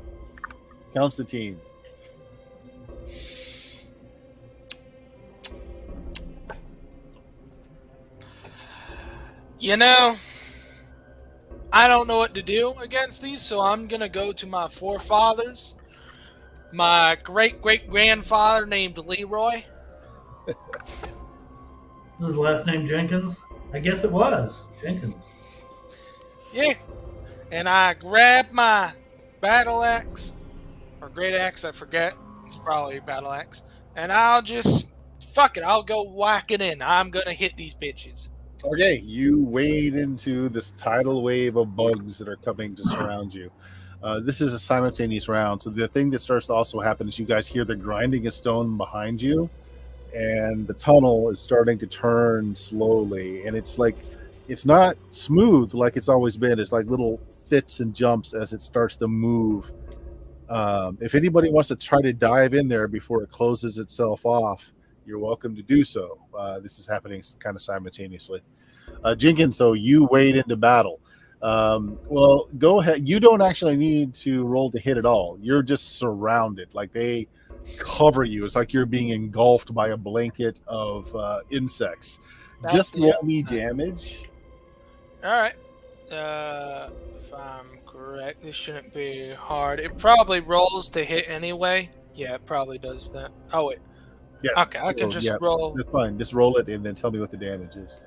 Constantine. You know, I don't know what to do against these, so I'm going to go to my forefathers. My great-great-grandfather named Leroy. Is his last name Jenkins? I guess it was. Jenkins. Yeah. And I grabbed my battle axe, or great axe, I forget. It's probably a battle axe. And I'll just, fuck it, I'll go whack it in. I'm going to hit these bitches. Okay, you wade into this tidal wave of bugs that are coming to surround you. This is a simultaneous round, so the thing that starts to also happen is you guys hear the grinding of stone behind you, and the tunnel is starting to turn slowly, and it's not smooth like it's always been. It's like little fits and jumps as it starts to move If anybody wants to try to dive in there before it closes itself off, you're welcome to do so. This is happening kind of simultaneously. Jenkins, though, you wade into battle. Well, go ahead. You don't actually need to roll to hit at all. You're just surrounded. Like they cover you. It's like you're being engulfed by a blanket of insects. Just roll me damage. All right. If I'm correct, this shouldn't be hard. It probably rolls to hit anyway. Yeah, it probably does that. Oh, wait. Yeah. Okay, I can just roll. That's fine. Just roll it and then tell me what the damage is.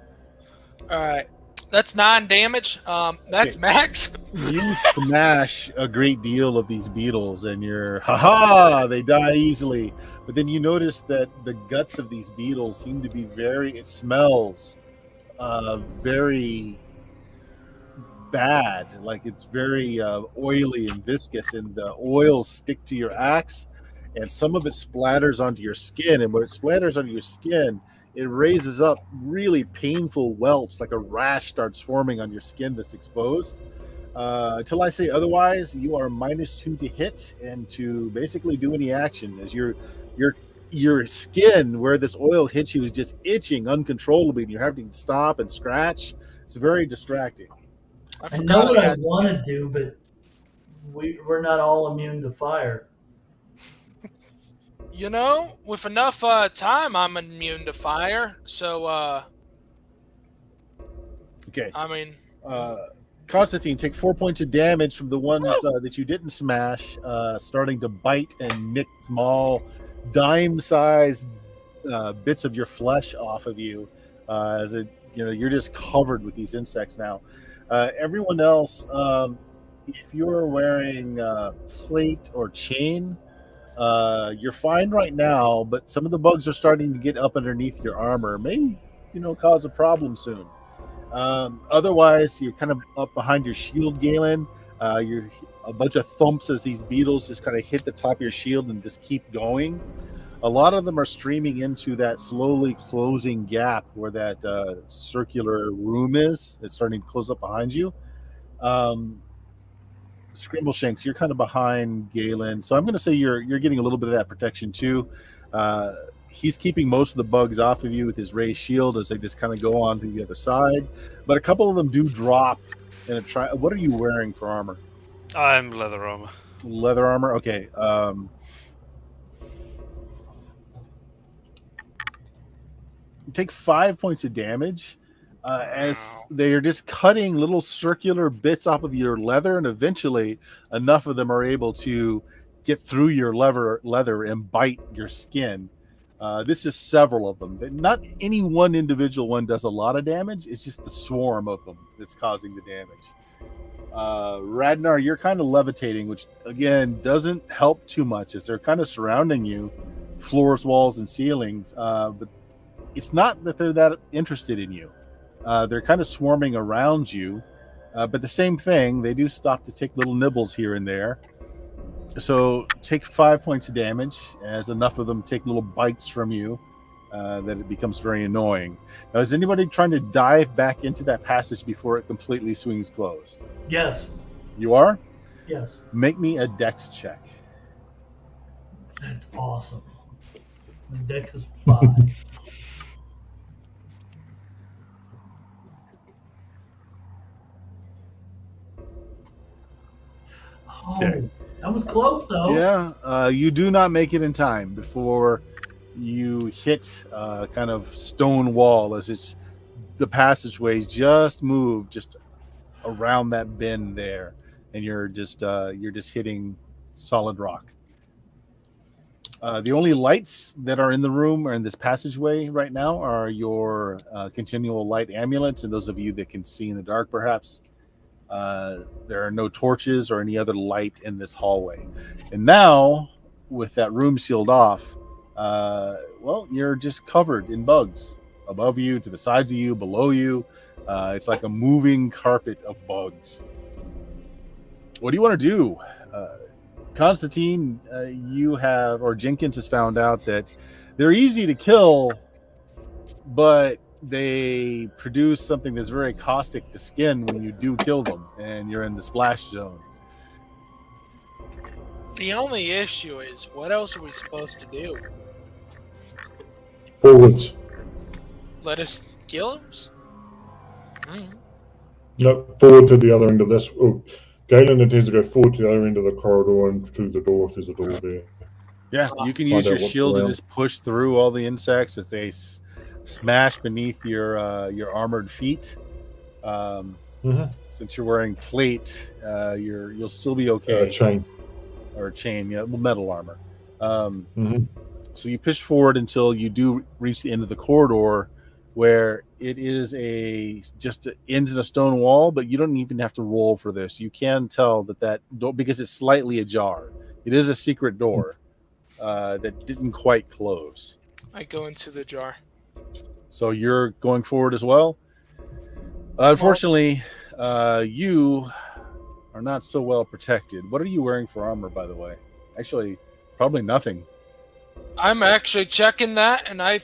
All right. That's 9 damage. That's Okay. max. You smash a great deal of these beetles and you're, haha, they die easily. But then you notice that the guts of these beetles seem to be it smells very bad. Like it's very oily and viscous, and the oils stick to your axe, and some of it splatters onto your skin. And when it splatters onto your skin, it raises up really painful welts, like a rash starts forming on your skin that's exposed. Until I say otherwise, you are -2 to hit and to basically do any action, as your skin where this oil hits you is just itching uncontrollably, and you're having to stop and scratch. It's very distracting. I know what I want to do, but we're not all immune to fire. You know, with enough time, I'm immune to fire. So, Okay. I mean, Constantine, take 4 points of damage from the ones that you didn't smash, starting to bite and nick small dime-sized bits of your flesh off of you. As it, you're just covered with these insects now. Everyone else, if you're wearing plate or chain, you're fine right now. But some of the bugs are starting to get up underneath your armor. May cause a problem soon. Otherwise, you're kind of up behind your shield, Galen. You're a bunch of thumps as these beetles just kind of hit the top of your shield and just keep going. A lot of them are streaming into that slowly closing gap where that circular room is. It's starting to close up behind you. Scrimbleshanks, you're kind of behind Galen, so I'm going to say you're getting a little bit of that protection too. He's keeping most of the bugs off of you with his raised shield as they just kind of go on to the other side. But a couple of them do drop. What are you wearing for armor? I'm leather armor. Leather armor? Okay. Take 5 points of damage as they are just cutting little circular bits off of your leather, and eventually enough of them are able to get through your leather and bite your skin. This is several of them. Not any one individual one does a lot of damage. It's just the swarm of them that's causing the damage. Radnar, you're kind of levitating, which again doesn't help too much as they're kind of surrounding you, floors, walls, and ceilings. But it's not that they're that interested in you. They're kind of swarming around you. But the same thing, they do stop to take little nibbles here and there. So take 5 points of damage, as enough of them take little bites from you that it becomes very annoying. Now, is anybody trying to dive back into that passage before it completely swings closed? Yes. You are? Yes. Make me a dex check. That's awesome. My dex is 5. Okay. That was close, though. Yeah, you do not make it in time before you hit kind of stone wall as the passageways just move just around that bend there, and you're just hitting solid rock. The only lights that are in the room or in this passageway right now are your continual light amulets, and those of you that can see in the dark, perhaps. There are no torches or any other light in this hallway. And now, with that room sealed off, you're just covered in bugs. Above you, to the sides of you, below you. It's like a moving carpet of bugs. What do you want to do? Constantine, Jenkins has found out that they're easy to kill, but they produce something that's very caustic to skin when you do kill them, and you're in the splash zone. The only issue is, what else are we supposed to do? Forwards. Let us kill him? No, forward to the other end of this. Oh, Galen intends to go forward to the other end of the corridor and through the door if there's a door there. Yeah, you can Find use your out what's shield to around. just push through all the insects as they smash beneath your armored feet. Since you're wearing plate, you'll still be okay. Chain. Or chain, yeah, metal armor. So you push forward until you do reach the end of the corridor, where it is just ends in a stone wall, but you don't even have to roll for this. You can tell that door, because it's slightly ajar. It is a secret door that didn't quite close. I go into the jar. So you're going forward as well. Unfortunately, you are not so well protected. What are you wearing for armor, by the way? Actually, probably nothing. I'm actually checking that, and I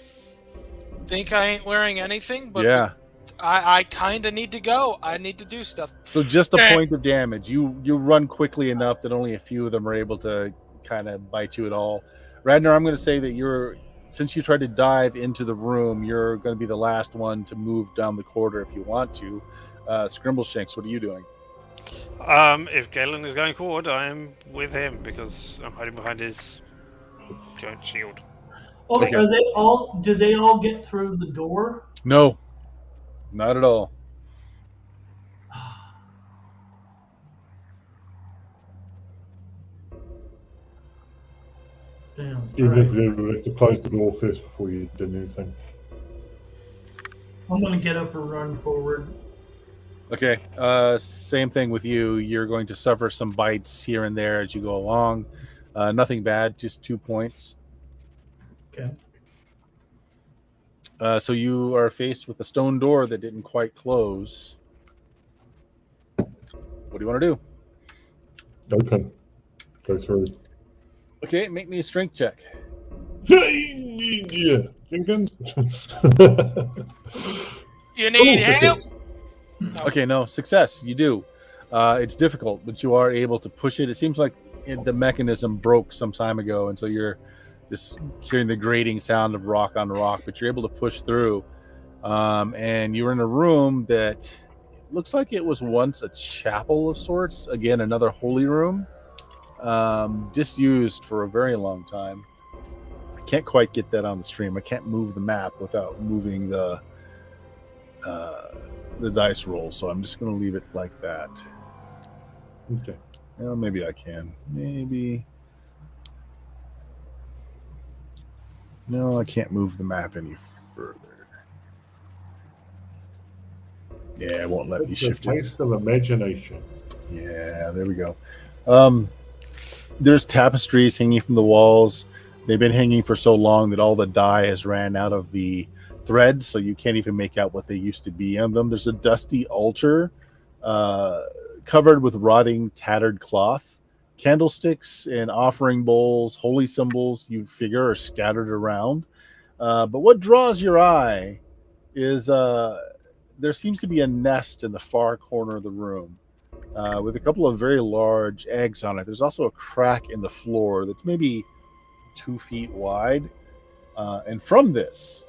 think I ain't wearing anything, but yeah, I kind of need to go. I need to do stuff. So just a point of damage. You run quickly enough that only a few of them are able to kind of bite you at all. Radner, I'm going to say that since you tried to dive into the room, you're going to be the last one to move down the corridor if you want to. Scrimbleshanks, what are you doing? If Galen is going forward, I am with him because I'm hiding behind his giant shield. Okay. Okay. Are they all? Do they all get through the door? No, not at all. Damn. You All right. have to close the door first before you do anything. I'm gonna get up and run forward. Okay, same thing with you. You're going to suffer some bites here and there as you go along. Nothing bad, just 2 points. Okay. So you are faced with a stone door that didn't quite close. What do you want to do? Open. Go through. Okay, make me a strength check. Yeah, Jenkins. You need Ooh, help? Okay, no, success. You do. It's difficult, but you are able to push it. It seems like the mechanism broke some time ago, and so you're just hearing the grating sound of rock on rock, but you're able to push through. And you're in a room that looks like it was once a chapel of sorts. Again, another holy room, disused for a very long time. I can't quite get that on the stream. I can't move the map without moving the dice roll, so I'm just going to leave it like that. Okay. Well, maybe I can. Maybe. No, I can't move the map any further. Yeah, it won't let me It's a shift it. place of imagination. Yeah, there we go. There's tapestries hanging from the walls. They've been hanging for so long that all the dye has ran out of the threads, so you can't even make out what they used to be on them. There's a dusty altar covered with rotting, tattered cloth. Candlesticks and offering bowls, holy symbols, you figure, are scattered around. But what draws your eye is there seems to be a nest in the far corner of the room with a couple of very large eggs on it. There's also a crack in the floor that's maybe 2 feet wide. And from this,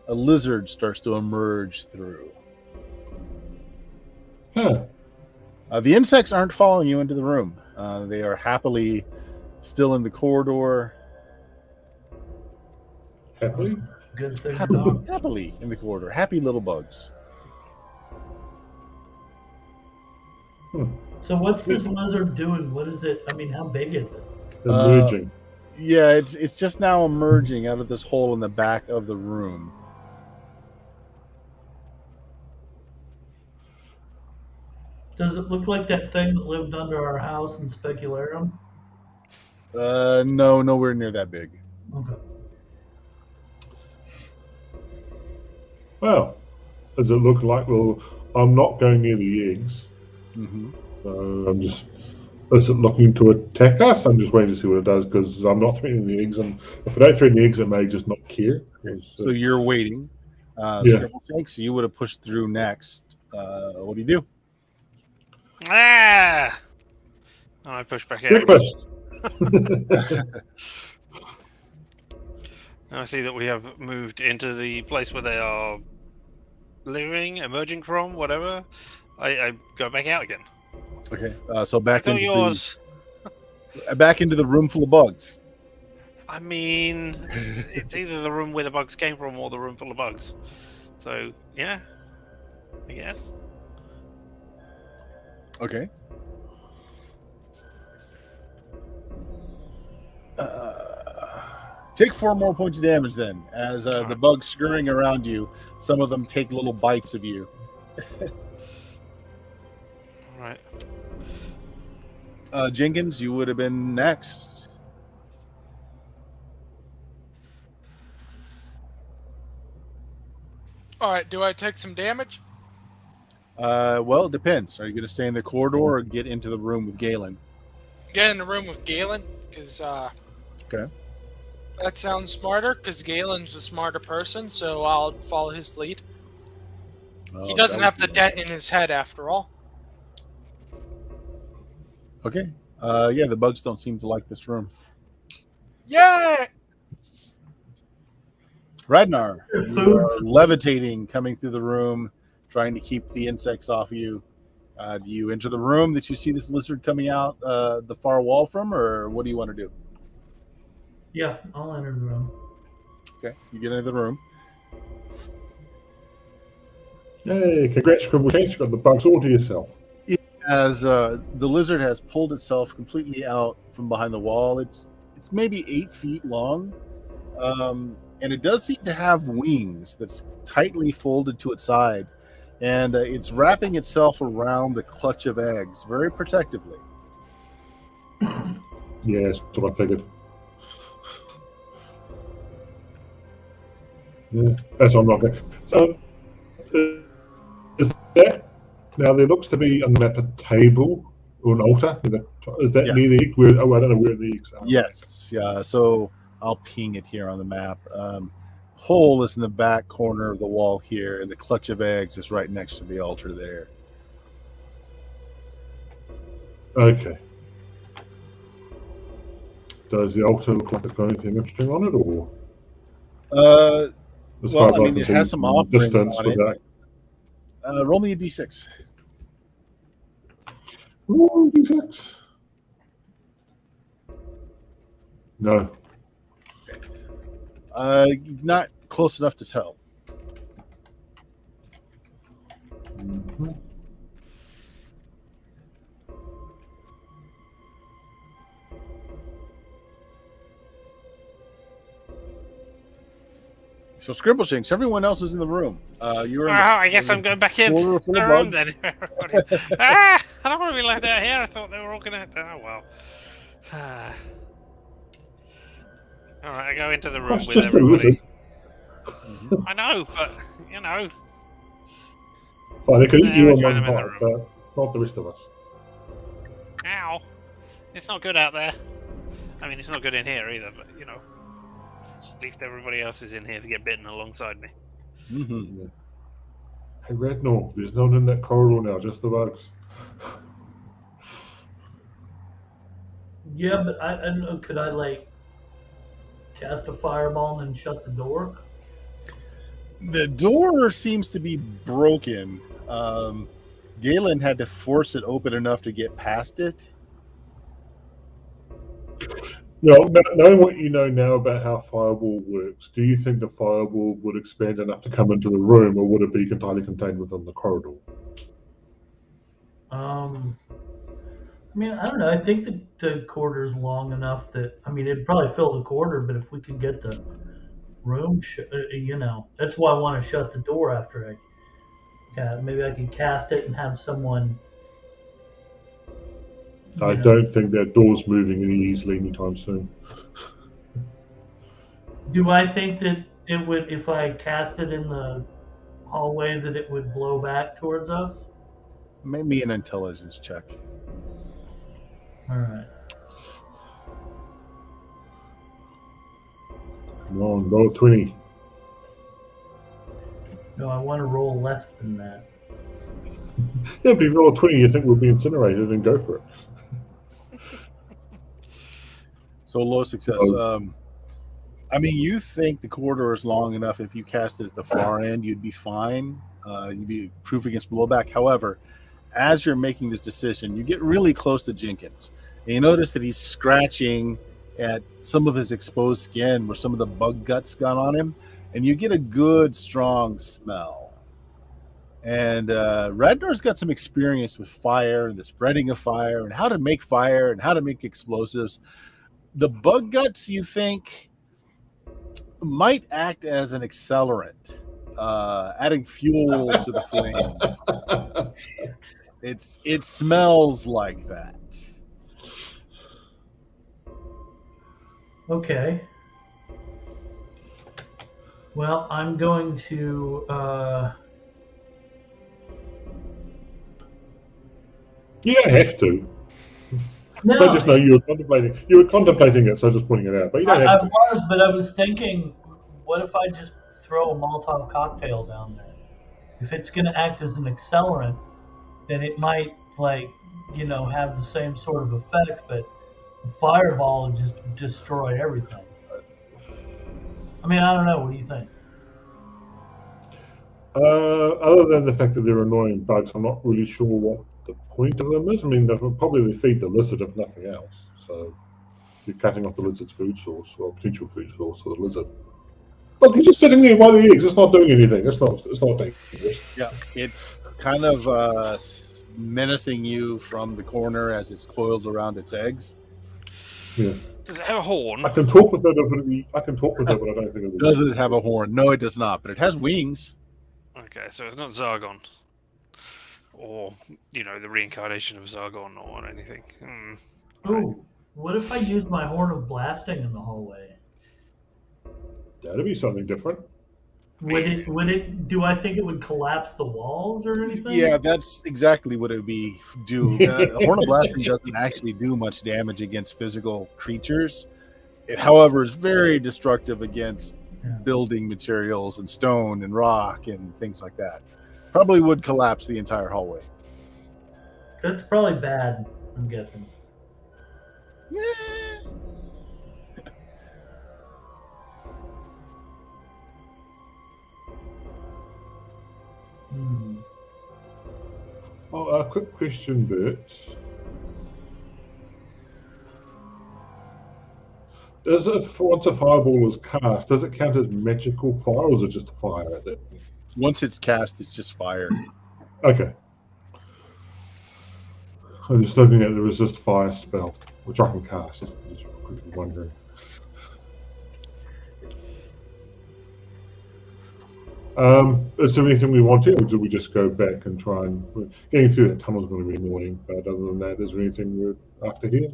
a lizard starts to emerge through. Huh. The insects aren't following you into the room. They are happily still in the corridor. Happily? Good thing or not. Happily in the corridor. Happy little bugs. So what's this lizard doing? What is it? I mean, how big is it? Emerging. Yeah, it's just now emerging out of this hole in the back of the room. Does it look like that thing that lived under our house in Specularium? No, nowhere near that big. Okay. Well, does it look like? Well, I'm not going near the eggs. Mm-hmm. I'm just. Is it looking to attack us? I'm just waiting to see what it does because I'm not threatening the eggs, and if I don't threaten the eggs, it may just not care. So you're waiting. Yeah. So you would have pushed through next. What do you do? Ah! And I push back out. Breakfast. I see that we have moved into the place where they are living, emerging from, whatever. I go back out again. Okay, so I back thought into yours. the room full of bugs. I mean, it's either the room where the bugs came from or the room full of bugs. So yeah, I guess. Okay. Take 4 more points of damage then, as the bugs scurrying around you. Some of them take little bites of you. All right. Jenkins, you would have been next. All right, do I take some damage? Well, it depends. Are you going to stay in the corridor or get into the room with Galen? Get in the room with Galen, because Okay. that sounds smarter, because Galen's a smarter person, so I'll follow his lead. He doesn't have the dent in his head, after all. Okay. Yeah, the bugs don't seem to like this room. Yeah! Radnar, There's you food. are levitating, coming through the room, trying to keep the insects off you. Do you enter the room that you see this lizard coming out the far wall from, or what do you want to do? Yeah, I'll enter the room. Okay, you get into the room. Hey, congrats, Scribble Change. You got the bugs all to yourself. As the lizard has pulled itself completely out from behind the wall, it's maybe 8 feet long, and it does seem to have wings that's tightly folded to its side, and it's wrapping itself around the clutch of eggs very protectively. Yeah, that's what I figured. Yeah, that's what I'm not going. So, is that now? There looks to be on the map a table or an altar. Is that Yeah. near the egg? Where, I don't know where the eggs are. Yes, yeah. So I'll ping it here on the map. Hole is in the back corner of the wall here, and the clutch of eggs is right next to the altar there. Okay. Does the altar look like it's got anything interesting on it, or as Well, far as I mean, can it see has some from offerings distance on with it. Roll me a d6. that? Ooh, D6. No. Not close enough to tell. Mhm. So Scribbleshanks, everyone else is in the room. You're in I guess I'm going back in corridor full the of room bugs. then. I don't want to be left out here. I thought they were all going to. Oh well. All right, I go into the room That's with just a everybody. lizard. I know, but you know. Fine, they could eat Yeah, you we on join one them in the bite, room. but not the rest of us. Ow. It's not good out there. I mean, it's not good in here either, but you know. At least everybody else is in here to get bitten alongside me. Mm-hmm. Yeah. Hey, Radnor, there's no one in that corridor now, just the bugs. Yeah, but I don't know. Could I like cast a fireball and then shut the door? The door seems to be broken. Galen had to force it open enough to get past it. No, knowing what you know now about how fireball works, do you think the fireball would expand enough to come into the room, or would it be entirely contained within the corridor? I mean, I don't know. I think the corridor's long enough that, I mean, it'd probably fill the corridor, but if we could get the room, you know, that's why I want to shut the door after maybe I could cast it and have someone. I don't think that door's moving any easily anytime soon. Do I think that it would, if I cast it in the hallway, that it would blow back towards us? Make me an intelligence check. All right. Come on, roll 20. No, I want to roll less than that. Yeah, but if you roll 20, you think we'll be incinerated and go for it. So low success. I mean, you think the corridor is long enough. If you cast it at the far end, you'd be fine. You'd be proof against blowback. However, as you're making this decision, you get really close to Jenkins. And you notice that he's scratching at some of his exposed skin where some of the bug guts got on him. And you get a good, strong smell. And Radnor's got some experience with fire and the spreading of fire and how to make fire and how to make explosives. The bug guts, you think, might act as an accelerant, adding fuel to the flames. It smells like that. Okay. Well, I'm going to. You don't have to. No, I just know you were contemplating. You were contemplating it, so I'm just pointing it out. But you don't I have to. was, but I was thinking, what if I just throw a Molotov cocktail down there? If it's going to act as an accelerant, then it might, have the same sort of effect, but a fireball would just destroy everything. I mean, I don't know. What do you think? Other than the fact that they're annoying bugs, I'm not really sure what the point of them is. I mean, they feed the lizard if nothing else. So you're cutting off the lizard's food source, or potential food source for the lizard. But he's just sitting there by the eggs. It's not doing anything. It's not dangerous. Yeah, it's kind of menacing you from the corner as it's coiled around its eggs. Yeah. Does it have a horn? I can talk with it. I can talk with it, but I don't think it will. Does it have a horn? No, it does not. But it has wings. Okay, so it's not Zargon. Or, the reincarnation of Zargon or anything. Ooh, what if I use my horn of blasting in the hallway? That'd be something different. Would it? Do I think it would collapse the walls or anything? Yeah, that's exactly what it would be. Horn of Blasting doesn't actually do much damage against physical creatures. It, however, is very destructive against building materials and stone and rock and things like that. Probably would collapse the entire hallway. That's probably bad, I'm guessing. Oh, a quick question, Bert. Once a fireball is cast, does it count as magical fire, or is it just fire at that point? Once it's cast, it's just fire. Okay. I'm just looking at the resist fire spell, which I can cast. Just quickly wondering. Is there anything we want to, or do we just go back and try and... Getting through that tunnel is going to be annoying, but other than that, is there anything we're after here?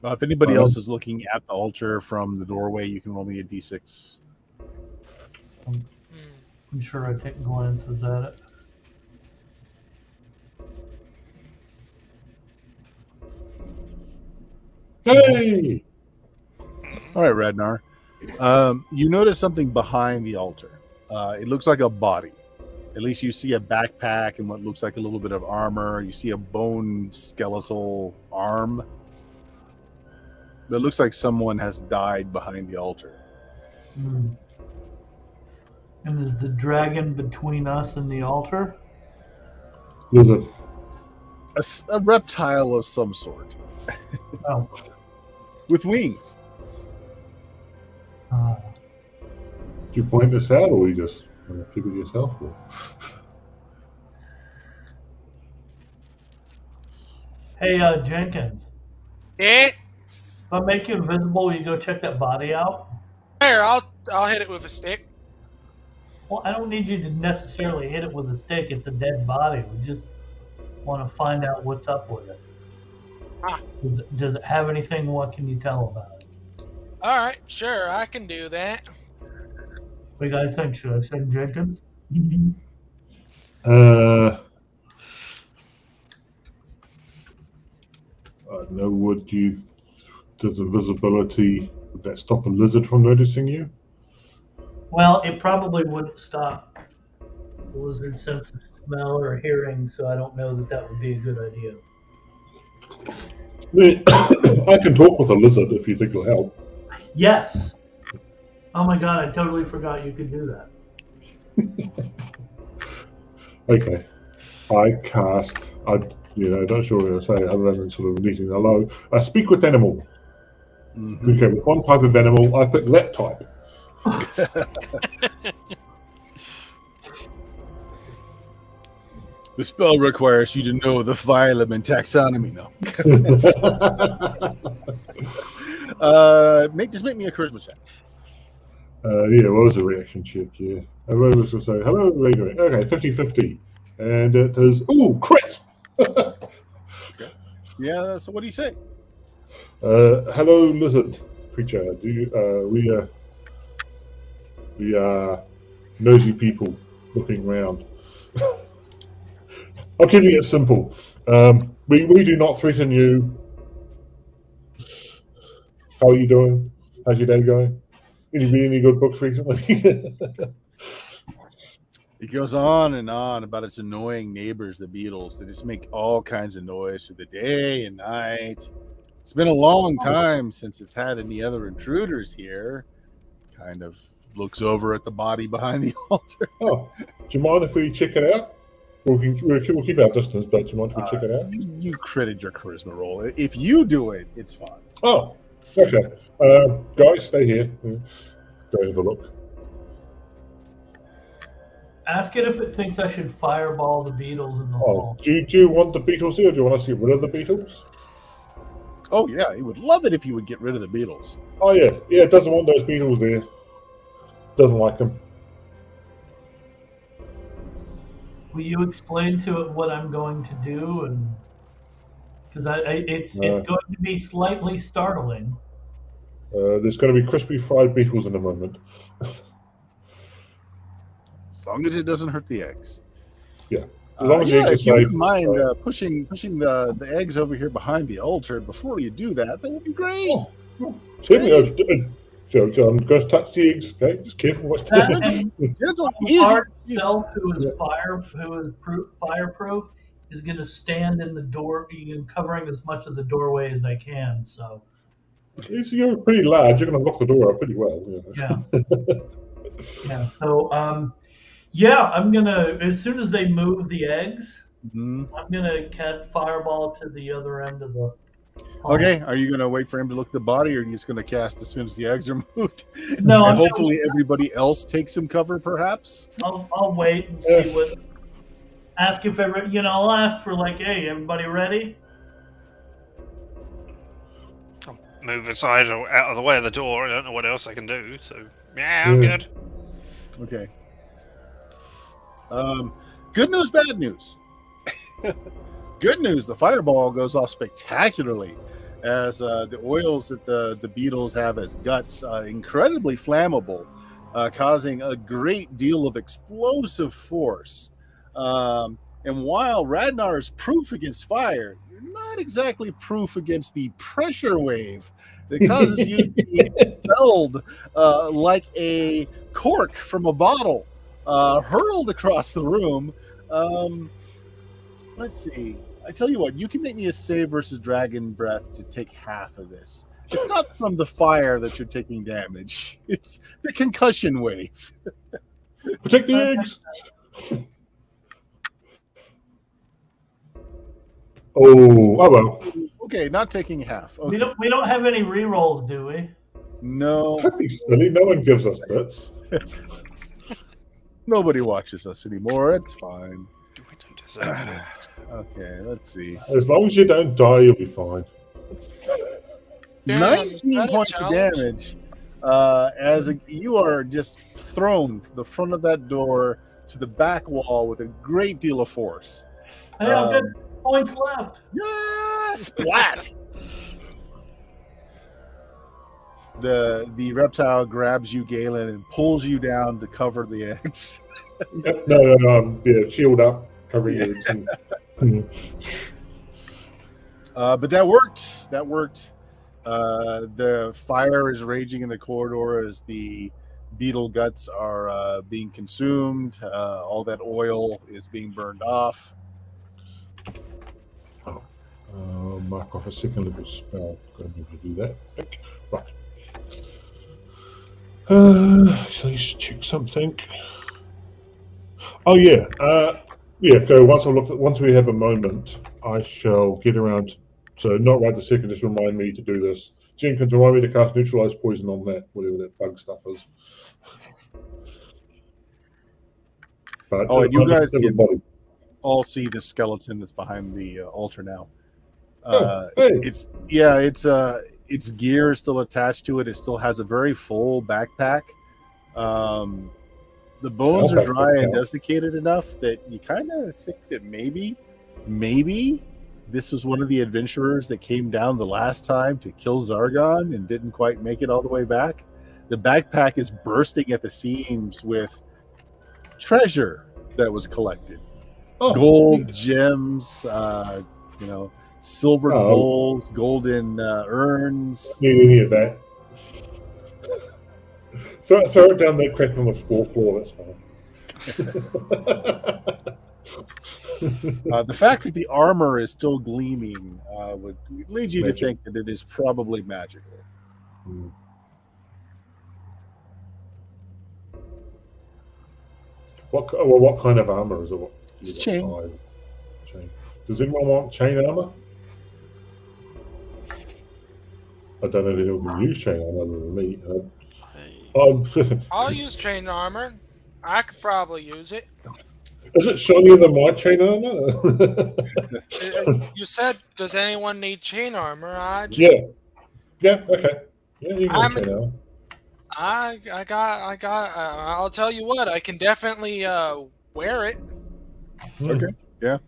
If anybody else is looking at the altar from the doorway, you can roll me a d6. I'm sure I take glances at it. Hey! All right, Radnar. You notice something behind the altar. It looks like a body. At least you see a backpack and what looks like a little bit of armor. You see a bone skeletal arm. But it looks like someone has died behind the altar. And is the dragon between us and the altar? Lizard. A reptile of some sort. Oh. With wings. Do you point this out, or you just figure it yourself? Or? Hey, Jenkins. Yeah. If I make you invisible, will you go check that body out? Here, I'll hit it with a stick. Well, I don't need you to necessarily hit it with a stick. It's a dead body. We just want to find out what's up with it. Does it have anything? What can you tell about it? All right, sure, I can do that. What do you guys think? Should I send Jenkins? No, does invisibility, would that stop a lizard from noticing you? Well, it probably wouldn't stop the lizard's sense of smell or hearing, so I don't know that would be a good idea. I can talk with a lizard if you think it'll help. Yes. Oh my god, I totally forgot you could do that. Okay. I cast. Not sure what I'm going to say other than sort of leading hello. I speak with animal. Mm-hmm. Okay, with one type of animal, I pick that type. The spell requires you to know the phylum and taxonomy. No. Just make me a charisma check. Yeah, what was a reaction check? Yeah. I was going to say, hello, Raven. Okay, 50-50. And it is, ooh, crit! Yeah, so what do you say? Hello, lizard creature. We are nosy people looking round. I'll keep it simple. We do not threaten you. How are you doing? How's your day going? Any good books recently? It goes on and on about its annoying neighbors, the beetles. They just make all kinds of noise through the day and night. It's been a long time since it's had any other intruders here. Kind of looks over at the body behind the altar. Oh, do you mind if we check it out? We'll keep our distance, but do you mind if we check it out? You critted your charisma roll. If you do it, it's fine. Oh, okay. Guys, stay here. Go have a look. Ask it if it thinks I should fireball the beetles in the Oh, hall. do you want the beetles here, or do you want us to get rid of the beetles? Oh, yeah. He would love it if you would get rid of the beetles. Oh, yeah. Yeah, it doesn't want those beetles there. Doesn't like them. Will you explain to it what I'm going to do? And because it's going to be slightly startling. There's going to be crispy fried beetles in a moment. As long as it doesn't hurt the eggs. Yeah. As long as the eggs are if you safe, wouldn't mind pushing the eggs over here behind the altar before you do that would be great. Certainly, so I'm going to touch the eggs. Okay, just careful what's doing. Gentle, Art self, who is fireproof, is going to stand in the door, covering as much of the doorway as I can. So You're pretty large. You're going to lock the door up pretty well. yeah. Yeah. So I'm gonna, as soon as they move the eggs, I'm gonna cast fireball to the other end of the hall. Okay, are you gonna wait for him to look at the body, or are you just gonna cast as soon as the eggs are moved? No, and hopefully everybody else takes some cover, perhaps. I'll wait and see what. Ask if I'll ask for hey, everybody ready? I'll move aside or out of the way of the door. I don't know what else I can do, so yeah, I'm good. Okay. Good news, bad news. Good news, the fireball goes off spectacularly as the oils that the beetles have as guts, incredibly flammable, causing a great deal of explosive force. And while Radnar is proof against fire, you're not exactly proof against the pressure wave that causes you to be expelled like a cork from a bottle, hurled across the room. Let's see. I tell you what, you can make me a save versus dragon breath to take half of this. It's not from the fire that you're taking damage. It's the concussion wave. Protect the eggs. Oh well. Okay, not taking half. Okay. We don't have any rerolls, do we? No. Don't be silly. No one gives us bits. Nobody watches us anymore. It's fine. We don't deserve it. Okay, let's see. As long as you don't die, you'll be fine. Yeah, 19 points of damage. You are just thrown from the front of that door to the back wall with a great deal of force. Hey, I've got points left. Yeah, splat. The reptile grabs you, Galen, and pulls you down to cover the eggs. No. Yeah, shield up, cover your eggs. But that worked. The fire is raging in the corridor as the beetle guts are being consumed. All that oil is being burned off. mark off a second level spell. Going to be able to do that. Right. So let's check something. Oh yeah. So once we have a moment, I shall get around. So not right the second. Just remind me to do this. Jenkins, remind me to cast neutralize poison on that, whatever that bug stuff is. But Oh, and you guys can everybody. all see the skeleton that's behind the altar now. Hey. Its gear is still attached to it. It still has a very full backpack. The bones are dry and desiccated enough that you kind of think that maybe this was one of the adventurers that came down the last time to kill Zargon and didn't quite make it all the way back. The backpack is bursting at the seams with treasure that was collected. Gold, gems, silver bowls, golden urns. Need any of that. Throw it down there, crack on the floor, that's fine. The fact that the armor is still gleaming would lead you to think that it is probably magical. What kind of armor is it? It's chain. Does anyone want chain armor? I don't know if anyone can use chain armor other than me. I'll use chain armor. I could probably use it. Is it shinier than my chain armor? You said, does anyone need chain armor? Yeah, okay. Yeah, you can chain armor. I'll tell you what, I can definitely wear it. Okay, yeah.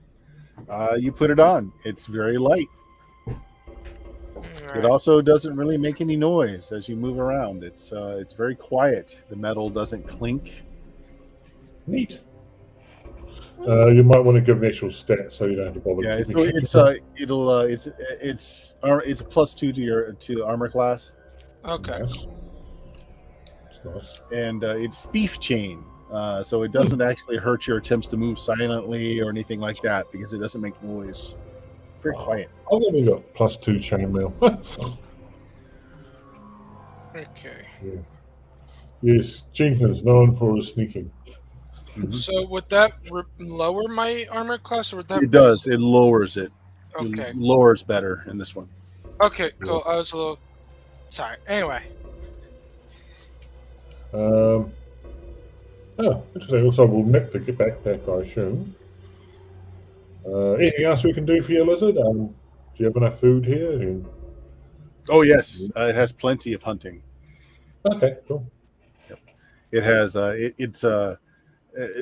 You put it on. It's very light. It also doesn't really make any noise as you move around. It's very quiet. The metal doesn't clink. Neat. You might want to give an actual stat so you don't have to bother. Yeah, so it's a +2 to armor class. Okay. Nice. It's nice. And it's thief chain, so it doesn't actually hurt your attempts to move silently or anything like that because it doesn't make noise. Very quiet. I've only got +2 chainmail. Okay. Yeah. Yes, Jenkins known for his sneaking. Mm-hmm. So would that lower my armor class, or would that? It does. It lowers it. Okay. It lowers better in this one. Okay, cool. I was a little. Sorry. Anyway. Oh, interesting. Also, we'll nick the backpack, I assume. Anything else we can do for you, Lizard? Do you have enough food here? Oh yes, it has plenty of hunting. Okay, cool. Yep. It has.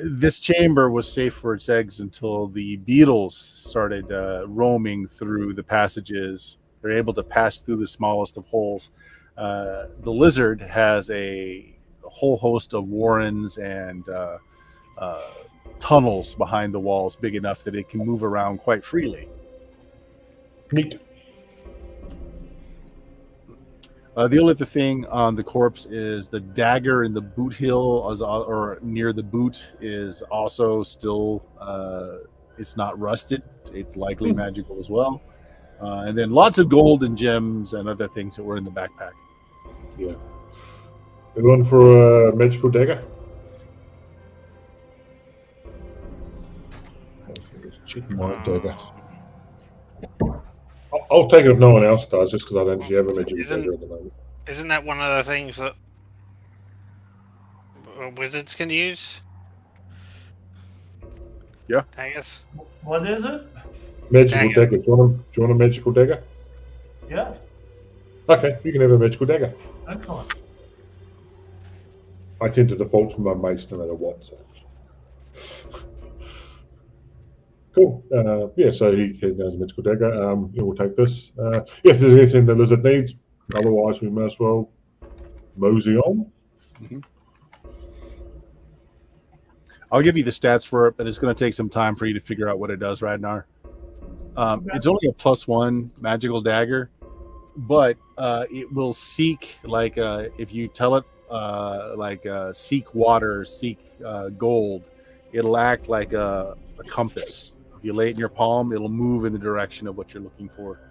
This chamber was safe for its eggs until the beetles started roaming through the passages. They're able to pass through the smallest of holes. The lizard has a whole host of warrens and tunnels behind the walls big enough that it can move around quite freely. Neat. The only other thing on the corpse is the dagger in the boot heel, or near the boot, is also still, it's not rusted. It's likely magical as well. And then lots of gold and gems and other things that were in the backpack. Yeah. Everyone for a magical dagger? Check my dagger. I'll take it if no one else does, just because I don't actually have a magical dagger at the moment. Isn't that one of the things that wizards can use? Yeah. I guess. What is it? Magical dagger. Do you want a magical dagger? Yeah. Okay, you can have a magical dagger. Excellent. I tend to default to my mace no matter what. So. Cool. So he has a magical dagger. We'll take this. If there's anything the lizard needs, otherwise we may as well mosey on. Mm-hmm. I'll give you the stats for it, but it's going to take some time for you to figure out what it does, Radnar. It's only a +1 magical dagger, but it will seek, if you tell it, seek water, seek gold, it'll act like a compass If you lay it in your palm, it'll move in the direction of what you're looking for.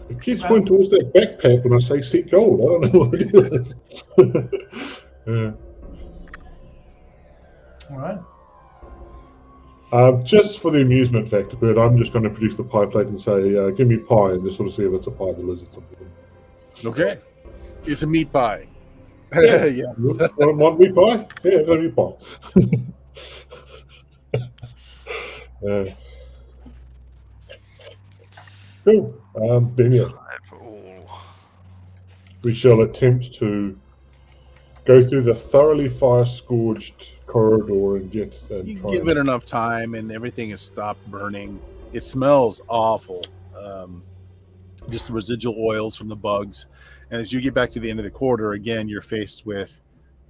It keeps going towards that backpack when I say seek gold. I don't know what it is. All right. Just for the amusement factor, Bert, I'm just going to produce the pie plate and say, give me pie, and just sort of see if it's a pie of the lizards. Okay. It's a meat pie. Yeah. Yes. Want meat pie? Yeah, it's a meat pie. Cool. Then yeah, we shall attempt to go through the thoroughly fire-scourged corridor and You give it enough time, and everything has stopped burning. It smells awful. Just the residual oils from the bugs. And as you get back to the end of the corridor, again, you're faced with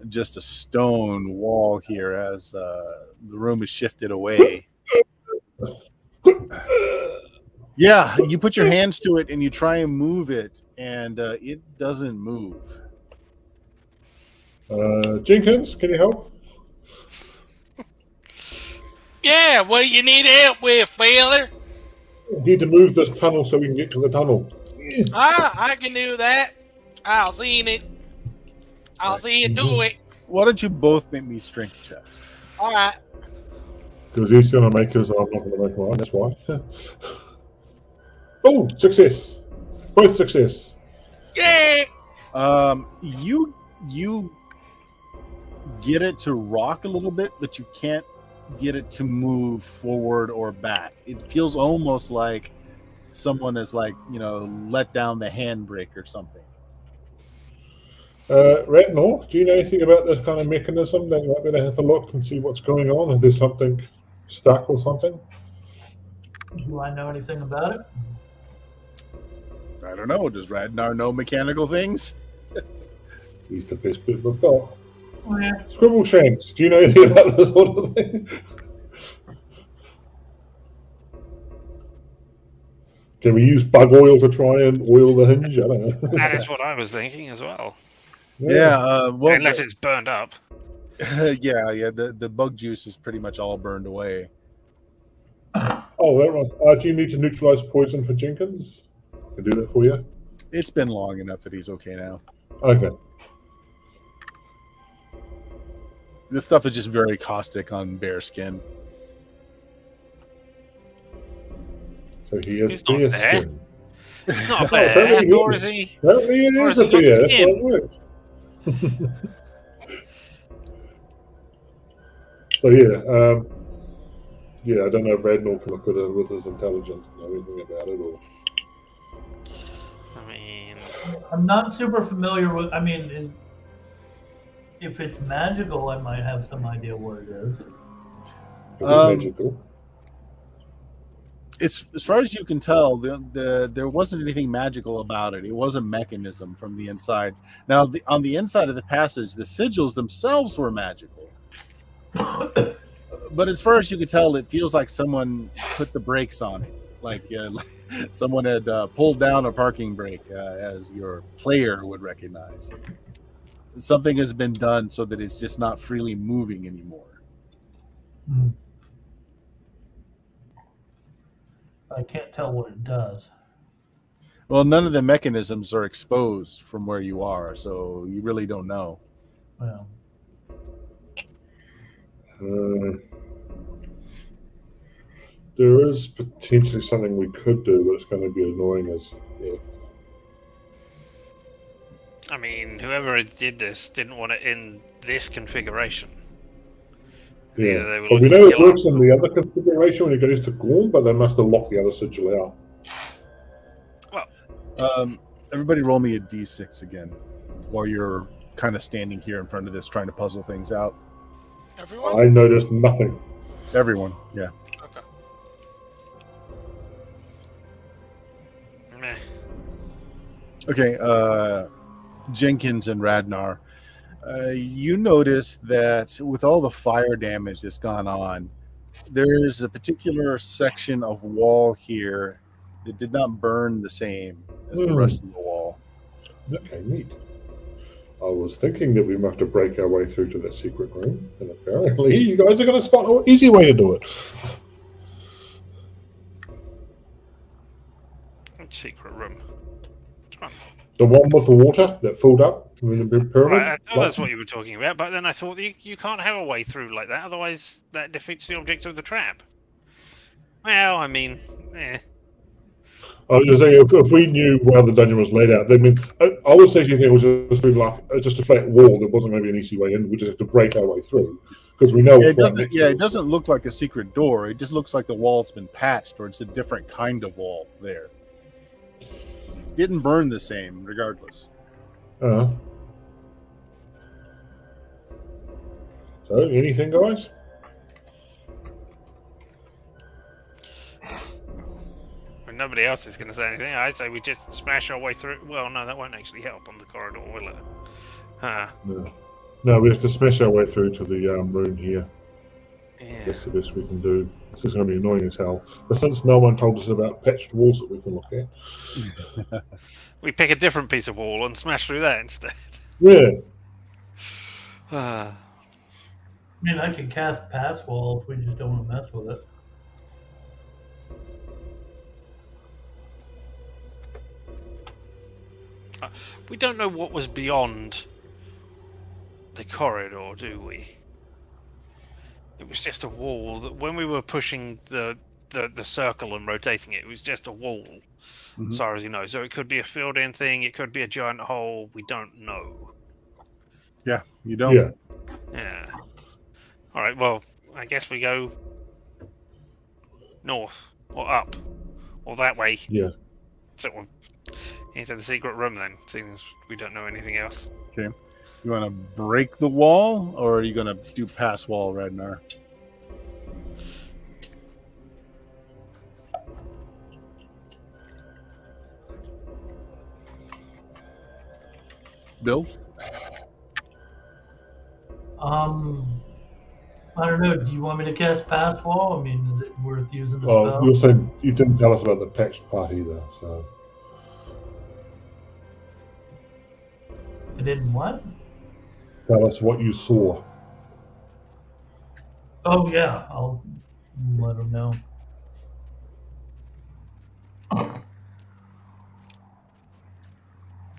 just a stone wall here as the room is shifted away. Yeah, you put your hands to it and you try and move it, and it doesn't move. Jenkins, can you help? Yeah, what you need help with, feller? Need to move this tunnel so we can get to the tunnel. I can do that. I'll see it. I'll see it do it. Why don't you both make me strength checks? All right. Because he's going to make his, I'm not going to make mine, that's why. Oh, success. Both success. Yeah. You get it to rock a little bit, but you can't get it to move forward or back. It feels almost like someone has, like, let down the handbrake or something. Ratnor, do you know anything about this kind of mechanism? That you might better have a look and see what's going on. If there's something stuck or something. Do I know anything about it? I don't know. Does Radnar know mechanical things? He's the best bit we've got. Oh, yeah. Scribble Shanks, do you know anything about this sort of thing? Can we use bug oil to try and oil the hinge? I don't know. That is what I was thinking as well. Yeah. Well, Unless it's burned up. yeah. The bug juice is pretty much all burned away. Oh, that right. Do you need to neutralize poison for Jenkins? I can do that for you. It's been long enough that he's okay now. Okay. This stuff is just very caustic on bear skin. So he has He's not bear there. skin. It's not a apparently bear, he nor is. is he. Apparently it Or is has a he got bear. That's skin? how it works. So yeah, I don't know if Radnor can look at it with his intelligence and know anything about it, or I mean, I'm not super familiar with. If it's magical, I might have some idea what it is. if it's magical. As far as you can tell, there wasn't anything magical about it. It was a mechanism from the inside. Now, on the inside of the passage, the sigils themselves were magical. But as far as you can tell, it feels like someone put the brakes on it. Like someone had pulled down a parking brake, as your player would recognize. Something has been done so that it's just not freely moving anymore. I can't tell what it does. Well, none of the mechanisms are exposed from where you are, so you really don't know. Well, There is potentially something we could do, but it's going to be annoying as if. I mean, whoever did this didn't want it in this configuration. Yeah, Either they were but we looking know to it kill works us. in the other configuration when it goes to Gorm, but they must have locked the other sigil out. Everybody roll me a d6 again while you're kind of standing here in front of this trying to puzzle things out. Everyone? I noticed nothing. Everyone, yeah. Okay. Meh. Okay, Jenkins and Radnar, you notice that with all the fire damage that's gone on, there's a particular section of wall here that did not burn the same as the rest of the wall. Okay, neat. I was thinking that we might have to break our way through to that secret room, and apparently you guys are going to spot an easy way to do it. secret room? Which one? The one with the water that filled up in the big pyramid. Right, I thought that's what you were talking about, but then I thought you can't have a way through like that, otherwise that defeats the object of the trap. Well, I mean, I was just saying, if we knew how the dungeon was laid out, I mean, I was thinking it was just a flat wall. There wasn't going to be an easy way in. We just have to break our way through because we know. It doesn't. Yeah, it doesn't look like a secret door. It just looks like the wall's been patched, or it's a different kind of wall there. Didn't burn the same, regardless. So, anything, guys? when nobody else is going to say anything, I say we just smash our way through. Well, no, that won't actually help on the corridor, will it? No, we have to smash our way through to the room here. Yeah. That's the best we can do. This is going to be annoying as hell. But since no one told us about patched walls that we can look at. We pick a different piece of wall and smash through that instead. Yeah. I mean, I can cast Pass Wall if we just don't want to mess with it. We don't know what was beyond the corridor, do we? It was just a wall. That when we were pushing the circle and rotating it, it was just a wall, as far as you know. So it could be a filled-in thing. It could be a giant hole. We don't know. Yeah, you don't. Yeah. Yeah. All right. Well, I guess we go north or up or that way. Yeah. So we're into the secret room then, seeing as we don't know anything else. Okay. You want to break the wall, or are you going to do pass wall, Radnar? Bill? I don't know. Do you want me to cast Pass Wall? I mean, is it worth using the Oh, spell? you're saying you didn't tell us about the patched part either, so. I didn't what? Tell us what you saw. Oh yeah, I'll let him know.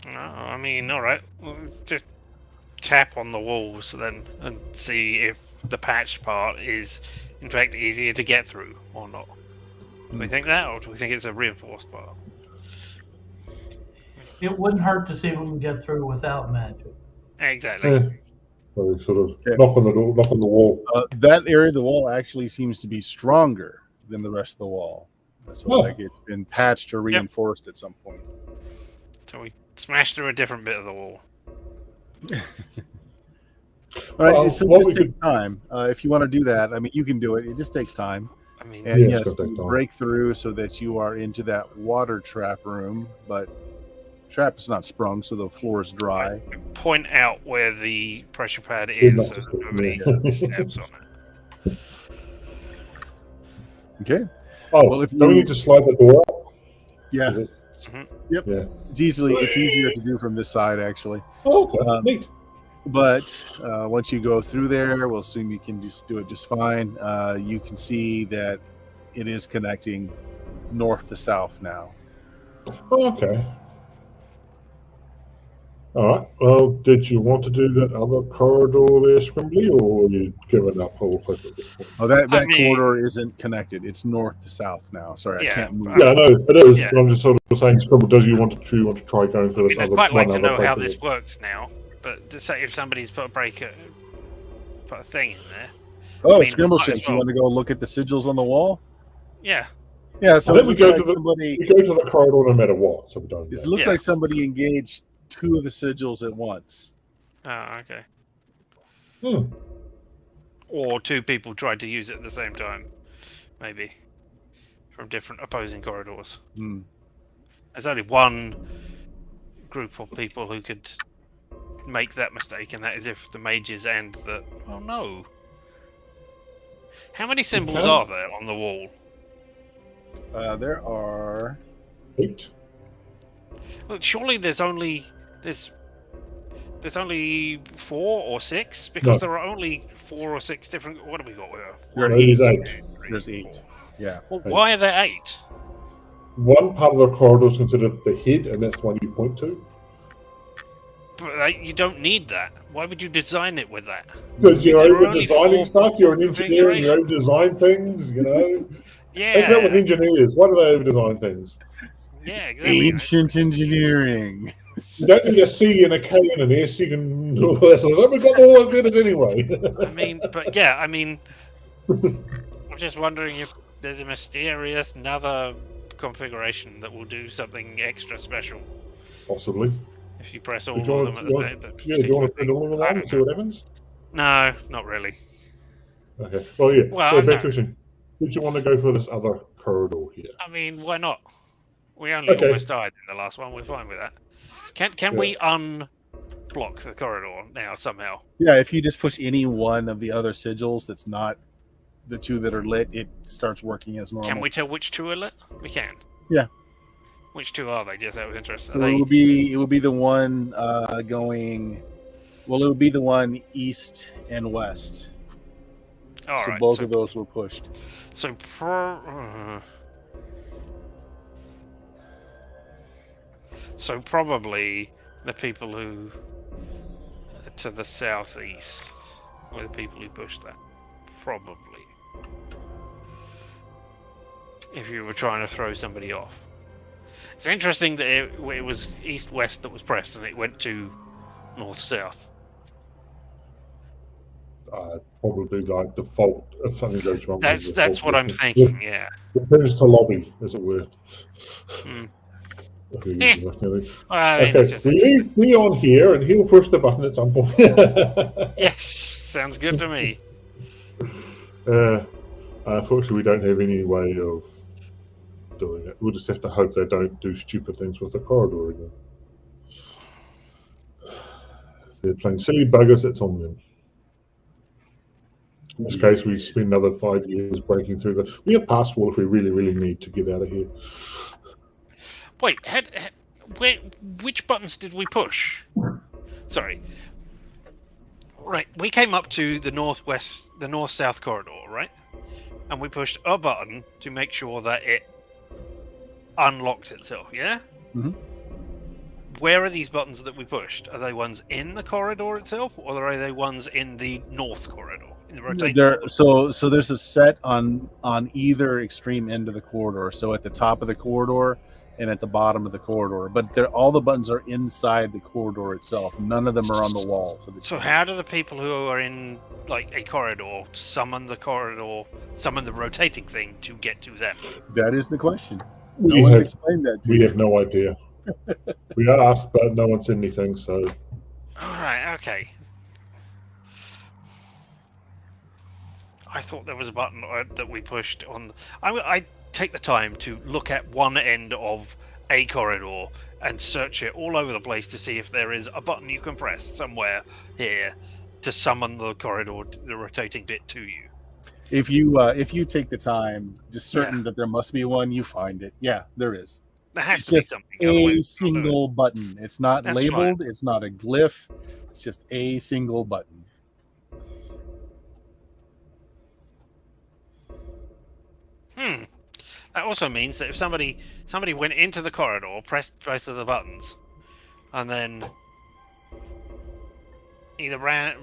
No, I mean, all right. We'll just tap on the walls then and see if the patched part is, in fact, easier to get through or not. Do we think that, or do we think it's a reinforced part? It wouldn't hurt to see if we can get through without magic. Exactly. So we sort of Okay. knock on the door, knock on the wall. That area of the wall actually seems to be stronger than the rest of the wall. So Oh. like it's been patched or reinforced at some point. So we smash through a different bit of the wall. All right, Well, so what it we just takes time. If you want to do that, I mean, you can do it. It just takes time. I mean, And Yeah, it's yes, gonna take you time. break through so that you are into that water trap room, but trap is not sprung, so the floor is dry. point out where the pressure pad Yeah, is not so just that a- nobody yeah. steps on it. Okay. Oh, Well, if do we you- need to slide the door up? Yeah. Is it- Yep. Yeah. It's easier to do from this side actually. Oh, okay. Neat. But once you go through there, we'll assume you can just do it just fine. You can see that it is connecting north to south now. Oh, okay. All right. Well, did you want to do that other corridor there, Scrimbly, or are you giving up whole clip at this point? Oh, that I mean- corridor isn't connected. It's north to south now. Sorry, Yeah, I can't move. Yeah, I know it is. Yeah. But I'm just sort of saying, Scribble, do you want to try going for this I'd other quite like one to know other how place? this works now, but to say if somebody's put a thing in there. Oh, I mean, Scrimble might as Shanks, you well. want to go look at the sigils on the wall? Yeah. Yeah, so I it think we looks go like to the- somebody. We go to the corridor no matter what, so we don't. It looks Yeah. like somebody engaged two of the sigils at once. Oh, okay. Hmm. Or two people tried to use it at the same time, maybe, from different opposing corridors. Hmm. There's only one group of people who could make that mistake, and that is if the mages and the... Oh no! How many symbols Okay. are there on the wall? There are. 8. Look, surely there's only 4 or 6, because No. there are only 4 or 6 different... What have we got? There are There is 8. 8. There's 8. Yeah. Well, Eight. why are there 8? one part of the corridor is considered the head, and that's the one you point to. But you don't need that. Why would you design it with that? Because you're There are over only designing four stuff, you're an engineer, and you over design things, you know? Take that with Yeah, engineers. Why do they over design things? yeah, exactly. Ancient engineering. You don't need a C and a K and an S, you can do all that sort of stuff. We've got all the letters anyway. I mean, but yeah, I mean, I'm just wondering if there's a mysterious another configuration that will do something extra special Possibly. if you press all Do of you them want, at do the you same want, yeah, do you want to print all of them on and see what happens? No, not really. Okay. Well, yeah. Well, So back no. question. Would you want to go for this other corridor here? I mean, why not? We only Okay. almost died in the last one. We're fine with that. Can Yeah. we unblock the corridor now somehow? Yeah, if you just push any one of the other sigils that's not the two that are lit, it starts working as normal. Can we tell which two are lit? We can. Yeah. Which two are they? Just out of interest. Are So they... it would be the one going. Well, it would be the one east and west. All So right. both of those were pushed. So probably the people who to the southeast were the people who pushed that. Probably. If you were trying to throw somebody off. It's interesting that it was east-west that was pressed and it went to north-south. Probably like default if something goes wrong. That's what I'm thinking, yeah. Depends to lobby, as it were. Hmm. Okay, I mean, it's just- we leave Leon here, and he'll push the button at some point. Yes, sounds good to me. Unfortunately, we don't have any way of doing it. We'll just have to hope they don't do stupid things with the corridor again. If they're playing silly buggers, it's on them. In this case, we spend another 5 years breaking through the. We have pass wall if we really, really need to get out of here. Wait, which buttons did we push? Sorry. Right, we came up to the north-south corridor, right? And we pushed a button to make sure that it unlocked itself, yeah? Mhm. Where are these buttons that we pushed? Are they ones in the corridor itself, or are they ones in the north corridor? In the rotating So there's a set on either extreme end of the corridor. So at the top of the corridor and at the bottom of the corridor, but all the buttons are inside the corridor itself. None of them are on the wall. So how do the people who are in like a corridor summon the rotating thing to get to them? That is the question. We No one's have explained that to we you. have no idea. We asked, but no one said anything. So Alright, okay. I thought there was a button that we pushed on. I take the time to look at one end of a corridor and search it all over the place to see if there is a button you can press somewhere here to summon the corridor, the rotating bit to you. If you take the time, just certain that there must be one, you find it. Yeah, there is. There has It's to be just something. A otherwise we'll do it. single button. It's not That's labeled. It's not a glyph. It's just a single button. That also means that if somebody went into the corridor, pressed both of the buttons, and then either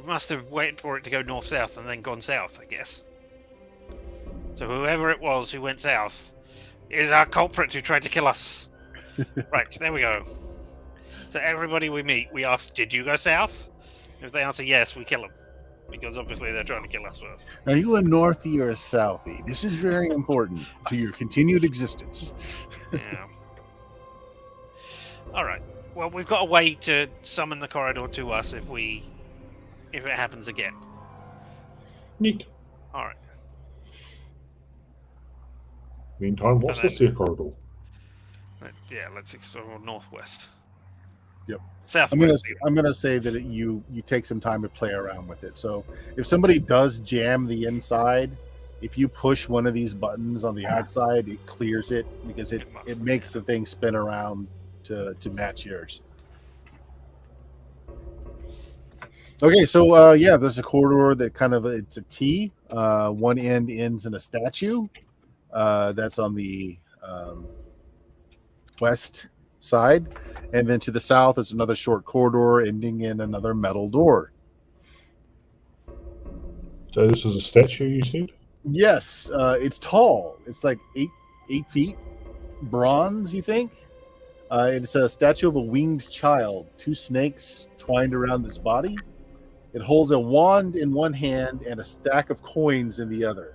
must have waited for it to go north-south and then gone south, I guess. So whoever it was who went south is our culprit who tried to kill us. Right, there we go. So everybody we meet, we ask, did you go south? If they answer yes, we kill them. Because obviously they're trying to kill us first. Are you a northy or a southy? This is very important to your continued existence. Yeah. Alright. Well, we've got a way to summon the corridor to us if it happens again. neat. Alright. Meantime, what's And this here corridor? Yeah, let's explore northwest. Yep. Southwest. I'm gonna say that you take some time to play around with it. So if somebody does jam the inside, if you push one of these buttons on the outside, it clears it because it makes the thing spin around to match yours. Okay, so yeah, there's a corridor that it's a T. One end ends in a statue. That's on the west side, and then to the south is another short corridor ending in another metal door. So this is a statue, you said? Yes, it's tall. It's like 8 feet, bronze. You think? It's a statue of a winged child, 2 snakes twined around its body. It holds a wand in one hand and a stack of coins in the other.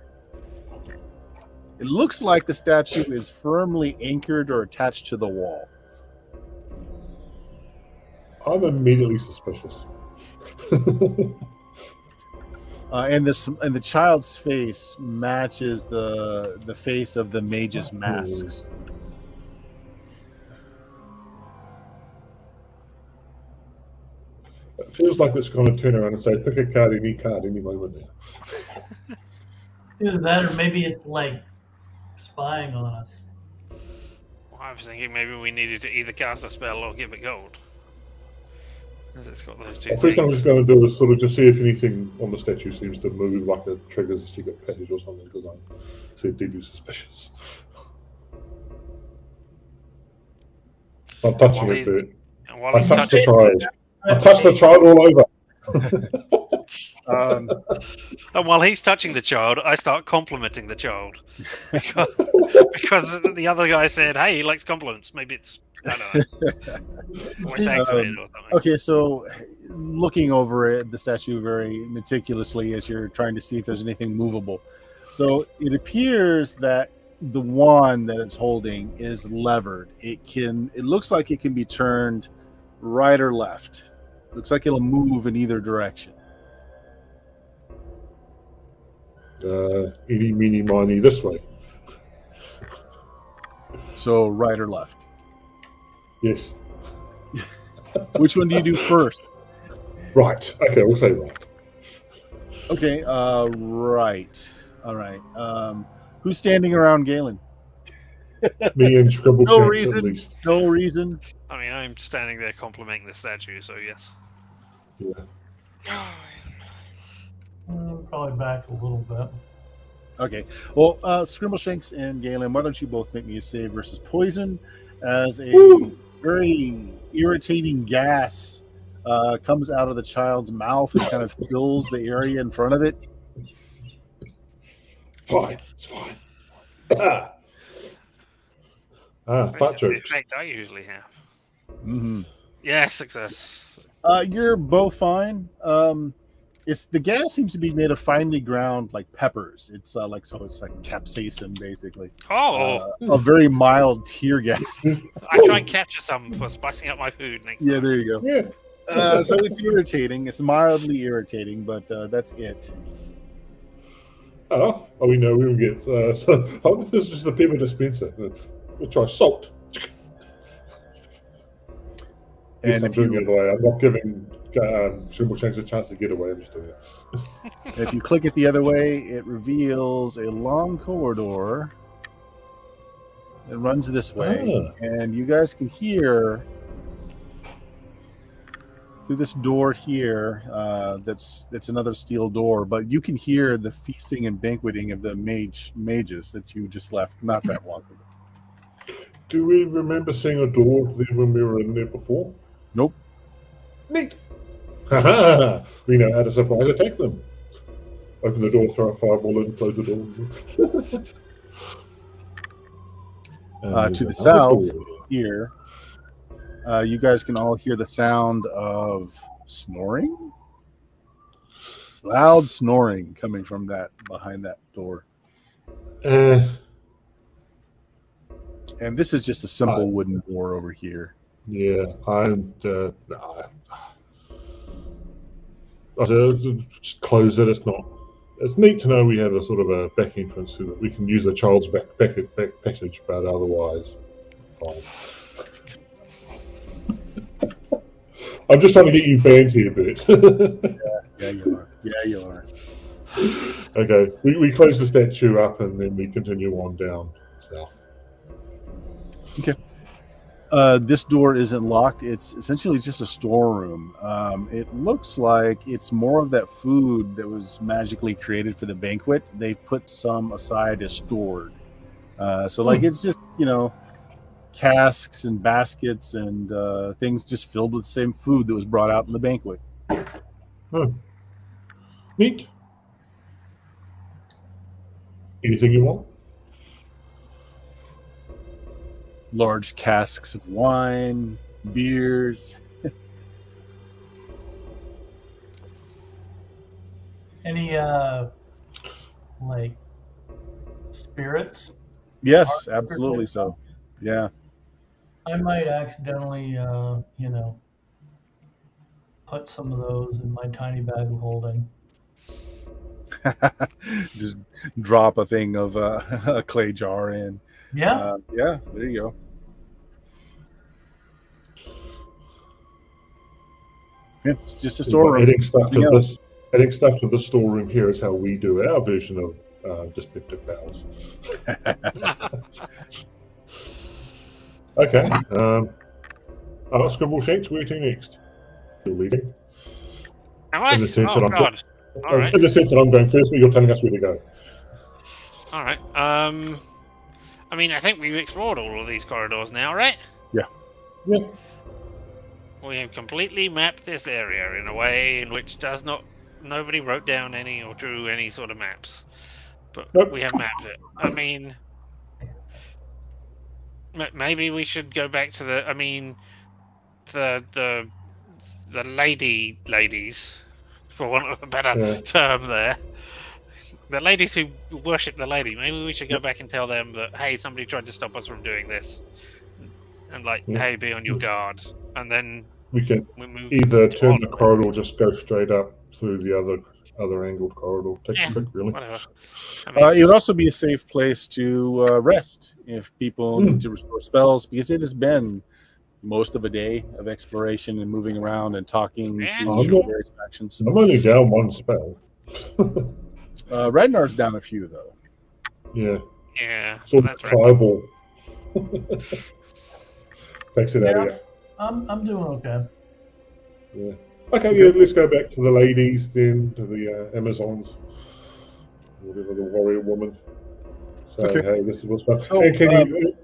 It looks like the statue is firmly anchored or attached to the wall. I'm immediately suspicious. And the child's face matches the face of the mage's masks. It feels like it's going to turn around and say, pick a card, any moment now. Either that, or maybe it's like spying on us. Well, I was thinking maybe we needed to either cast a spell or give it gold. Because it's got those two The first thing I'm things. just going to do is sort of just see if anything on the statue seems to move, like it triggers a secret passage or something, because I'm deeply suspicious. So I'm touching While it, he's- Bert. And while I he's touched the touching, child. I touched the child all over. and while he's touching the child, I start complimenting the child because the other guy said, "Hey, he likes compliments." Maybe it's I don't know, voice activated or something. Okay, so looking over it, the statue very meticulously as you're trying to see if there's anything movable. So it appears that the wand that it's holding is levered. It looks like it can be turned right or left. Looks like it'll move in either direction. Eeny, meeny, miny, this way. So right or left. Yes. Which one do you do first? Right. Okay, we'll say right. Okay, right. All right. Who's standing around Galen? Me and Scribble No Shanks, reason. at least. No reason. I mean, I'm standing there complimenting the statue, so yes. Yeah. Probably back a little bit. Okay. Well, Scrimbleshanks and Galen, why don't you both make me a save versus poison, as a very irritating gas comes out of the child's mouth and kind of fills the area in front of it. Fine. It's fine. Fat That's the jokes. effect I usually have. Mm-hmm. Yeah, success. You're both fine. It's the gas seems to be made of finely ground like peppers. It's it's like capsaicin basically. Oh, A very mild tear gas. I try and capture some for spicing up my food next Yeah, time. there you go. Yeah. So it's irritating. It's mildly irritating, but that's it. We know we will get. So, I wonder if this is the pepper dispenser. We'll try salt. Yes, And I'm doing it the other way. I'm not giving Scrimbleshanks a chance to get away. I'm just doing it. if you click it the other way, it reveals a long corridor that runs this way, and you guys can hear through this door here. That's another steel door, but you can hear the feasting and banqueting of the mages that you just left not that long ago. Do we remember seeing a door there when we were in there before? Nope. Neat. Haha! We know how to surprise attack them. Open the door, throw a fireball in, close the door. To the south here, you guys can all hear the sound of snoring. Loud snoring coming from behind that door. And this is just a simple wooden door over here. Yeah, I'll just close it. It's neat to know we have a sort of a back entrance so that we can use the child's back passage, but otherwise, fine. I'm just trying to get you banned here, Bert. Yeah, you are. Yeah, you are. Okay, we close the statue up and then we continue on down south. Okay. This door isn't locked. It's essentially just a storeroom. It looks like it's more of that food that was magically created for the banquet. They put some aside as stored. It's just, casks and baskets and things just filled with the same food that was brought out in the banquet. Neat. Anything you want? Large casks of wine, beers. Any like spirits? Yes, absolutely so. Yeah. I might accidentally, put some of those in my tiny bag of holding. Just drop a thing of a clay jar in. Yeah. Yeah, there you go. Yeah, it's just a storeroom. Adding stuff to the storeroom here is how we do our version of Dyspeptic Bowels. Okay. Scribble Shanks, where to next? Still leading. Am I? In the sense Oh, that God. All right. In the sense that I'm going first, but you're telling us where to go. All right. I mean, I think we've explored all of these corridors now, right? Yeah. Yeah. We have completely mapped this area in a way in which nobody wrote down any or drew any sort of maps, but Nope. we have mapped it. I mean, maybe we should go back to the ladies, for want of a better term there. The ladies who worship the lady. Maybe we should go back and tell them that, hey, somebody tried to stop us from doing this, and hey, be on your guard. And then We can move either to turn the Oliver. corridor or just go straight up through the other angled corridor. Take a pick, really. Whatever. I mean, It would also be a safe place to rest if people need to restore spells, because it has been most of a day of exploration and moving around and talking to various factions. I'm only down one spell. Ragnar's down a few, though. Yeah. yeah, Sort that's of right. tribal. Takes it out of you. I'm doing okay. Yeah. Okay, yeah, let's go back to the ladies then, to the Amazons, whatever, the warrior woman. So, Okay. hey, this is what's going So, and can you,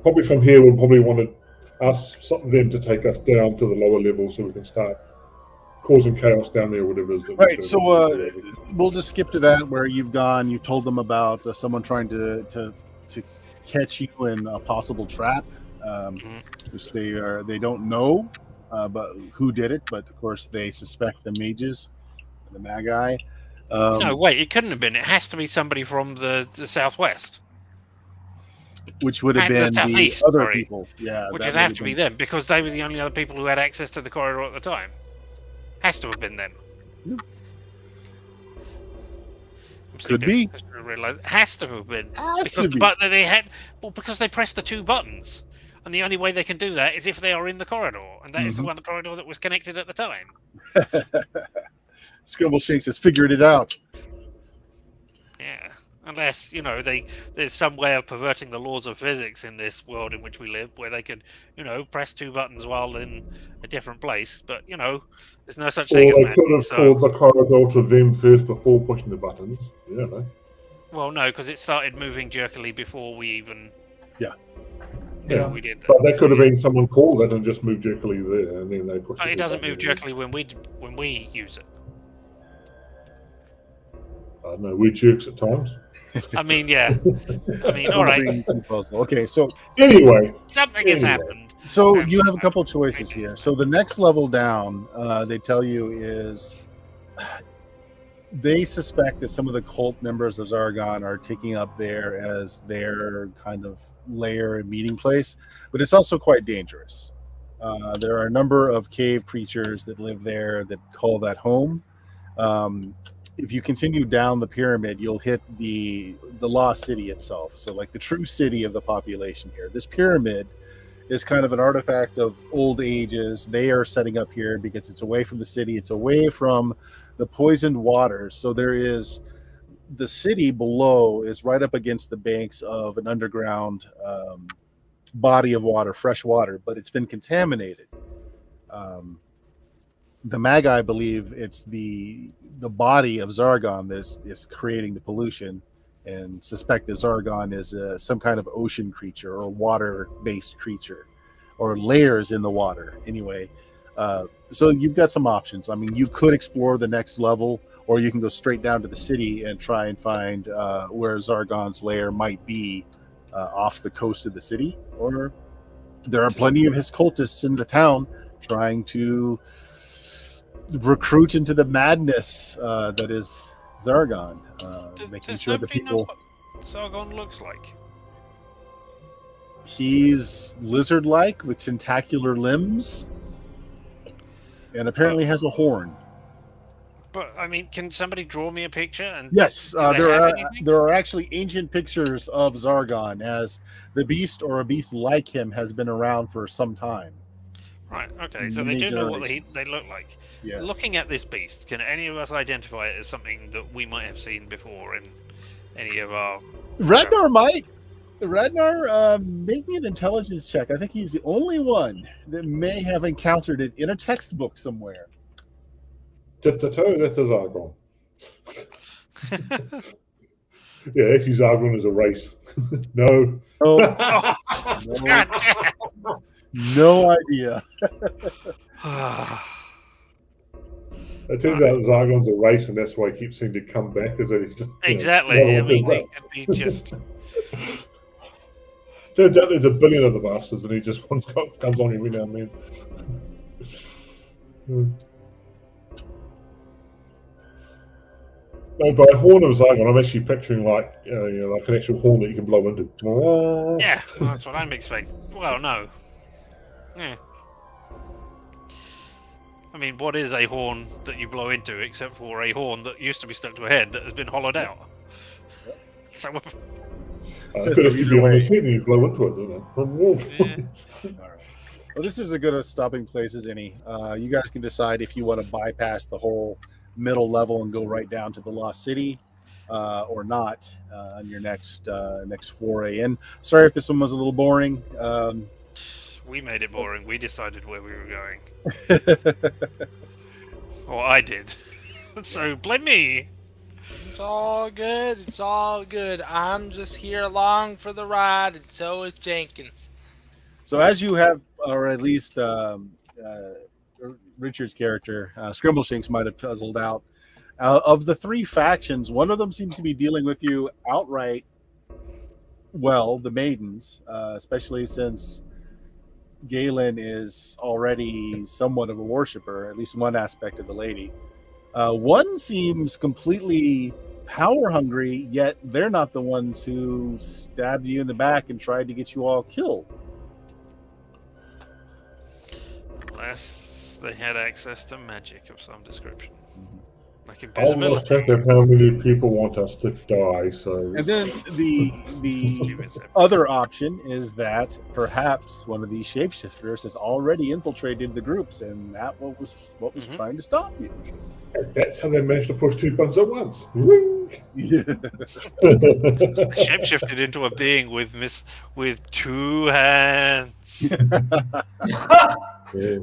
probably from here, we'll probably want to ask them to take us down to the lower level so we can start causing chaos down there, whatever it is. that we're Right, doing. so we'll just skip to that where you've told them about someone trying to catch you in a possible trap, which they don't know, but who did it, but of course they suspect the mages, the Magi. No, wait, it couldn't have been. It has to be somebody from the southwest. Which would have And the been the southeast, other sorry. people. Yeah, Which that would would have to be them, because they were the only other people who had access to the corridor at the time. Has to have been them. Yeah. I'm Could stupid. be. I should have realised. Has to have been. Has Because to be. because they pressed the two buttons. And the only way they can do that is if they are in the corridor. And that is the one corridor that was connected at the time. Scribble Shakes has figured it out. Yeah. Unless, there's some way of perverting the laws of physics in this world in which we live, where they could, press two buttons while in a different place. But, there's no such Or thing as they magic. could have So, called the corridor to them first before pushing the buttons. You don't know. well, no, because it started moving jerkily before we even. Yeah. We did that. But that could have been someone called it and just moved jerkily there, and then they pushed But it doesn't button move jerkily when we use it. I don't know, we're jerks at times. I mean, yeah. I mean, all right. Okay, so Anyway, Something has happened. So you have a couple choices here. So the next level down, they tell you, is they suspect that some of the cult members of Zargon are taking up there as their kind of lair and meeting place, but it's also quite dangerous. There are a number of cave creatures that live there that call that home. If you continue down the pyramid, you'll hit the lost city itself. So like the true city of the population here. This pyramid is kind of an artifact of old ages. They are setting up here because it's away from the city. It's away from the poisoned waters. So there is the city below is right up against the banks of an underground body of water, fresh water, but it's been contaminated. The Magi believe it's the body of Zargon that is creating the pollution, and suspect that Zargon is some kind of ocean creature or water-based creature, or layers in the water. Anyway, so you've got some options. I mean, you could explore the next level, or you can go straight down to the city and try and find where Zargon's lair might be off the coast of the city. Or there are plenty of his cultists in the town trying to recruit into the madness that is Zargon. Making Does sure that nobody know people... what Zargon looks like? He's lizard-like with tentacular limbs, and apparently has a horn. But I mean, can somebody draw me a picture? And Yes, do they have anything? there are actually ancient pictures of Zargon, as the beast or a beast like him has been around for some time. Right. Okay. So they Many do know what generations. they look like. Yes. Looking at this beast, can any of us identify it as something that we might have seen before in any of our? Radnar might. Radnar, make me an intelligence check. I think he's the only one that may have encountered it in a textbook somewhere. Tip to toe, that's a Zargon. Yeah, actually, Zargon is a race. No. Oh, Oh, no, God damn. no idea. It turns out Zargon's a race, and that's why he keeps seeming to come back. Is that he's just Exactly. I mean, it could be just. Turns out there's a billion of the bastards, and he just comes on every now and then. No, by a horn of Zargon, I'm actually picturing like like an actual horn that you can blow into. Yeah, well, that's what I'm expecting. Well, no. Yeah. I mean, what is a horn that you blow into, except for a horn that used to be stuck to a head that has been hollowed out? So, Could actually be on the head and you blow into it, doesn't it? yeah. All right. Well, this is as good a stopping place as any. You guys can decide if you want to bypass the whole middle level and go right down to the Lost City, or not on your next foray in. Sorry if this one was a little boring. We made it boring. We decided where we were going. Or I did. So blame me. It's all good. It's all good. I'm just here along for the ride, and so is Jenkins. So as you have, or at least Richard's character, Scrimbleshanks might have puzzled out, of the three factions, one of them seems to be dealing with you outright well, the Maidens, especially since Galen is already somewhat of a worshiper, at least one aspect of the lady. One seems completely power hungry, yet they're not the ones who stabbed you in the back and tried to get you all killed. Unless they had access to magic of some description. Like I lost invisibility. track of how many people want us to die, so... And then the other option is that perhaps one of these shapeshifters has already infiltrated the groups, and that what was trying to stop you. That's how they managed to push two buttons at once. Yeah. Shapeshifted into a being with two hands. Yeah.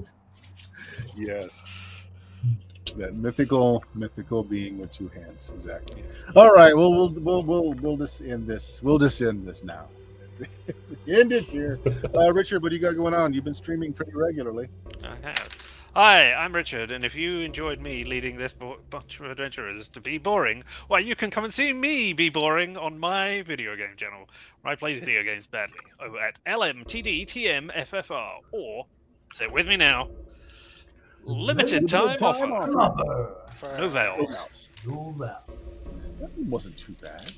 Yes. That mythical being with two hands, exactly. All right, well, we'll just end this. We'll just end this now. End it here. Richard, what do you got going on? You've been streaming pretty regularly. I have. Hi, I'm Richard, and if you enjoyed me leading this bunch of adventurers to be boring, why, you can come and see me be boring on my video game channel, where I play video games badly, over at LMTDTMFFR, or, say it with me now, Limited Time Offer. No vowels. That wasn't too bad.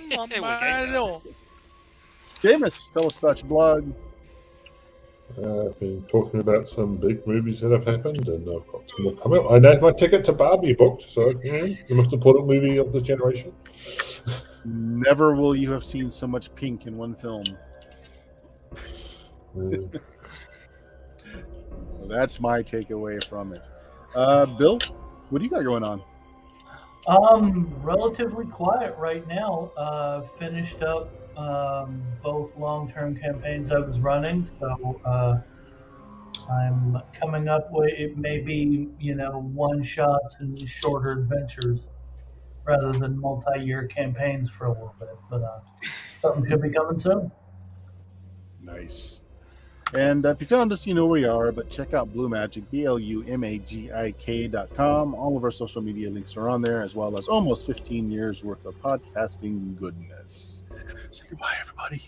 No. Jameis, tell us about your blog. I've been talking about some big movies that have happened, and I've got some more coming up. I know my ticket to Barbie booked, so the most important movie of the generation. Never will you have seen so much pink in one film. Well, that's my takeaway from it. Bill, what do you got going on? Relatively quiet right now. Finished up both long-term campaigns I was running, so I'm coming up with it. Maybe one shots and shorter adventures rather than multi-year campaigns for a little bit. But something should be coming soon. Nice. And if you found us, you know where we are, but check out Blue Magic, BLUMAGIK.com. All of our social media links are on there, as well as almost 15 years worth of podcasting goodness. Say goodbye, everybody.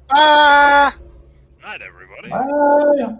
Bye. Night, everybody. Bye.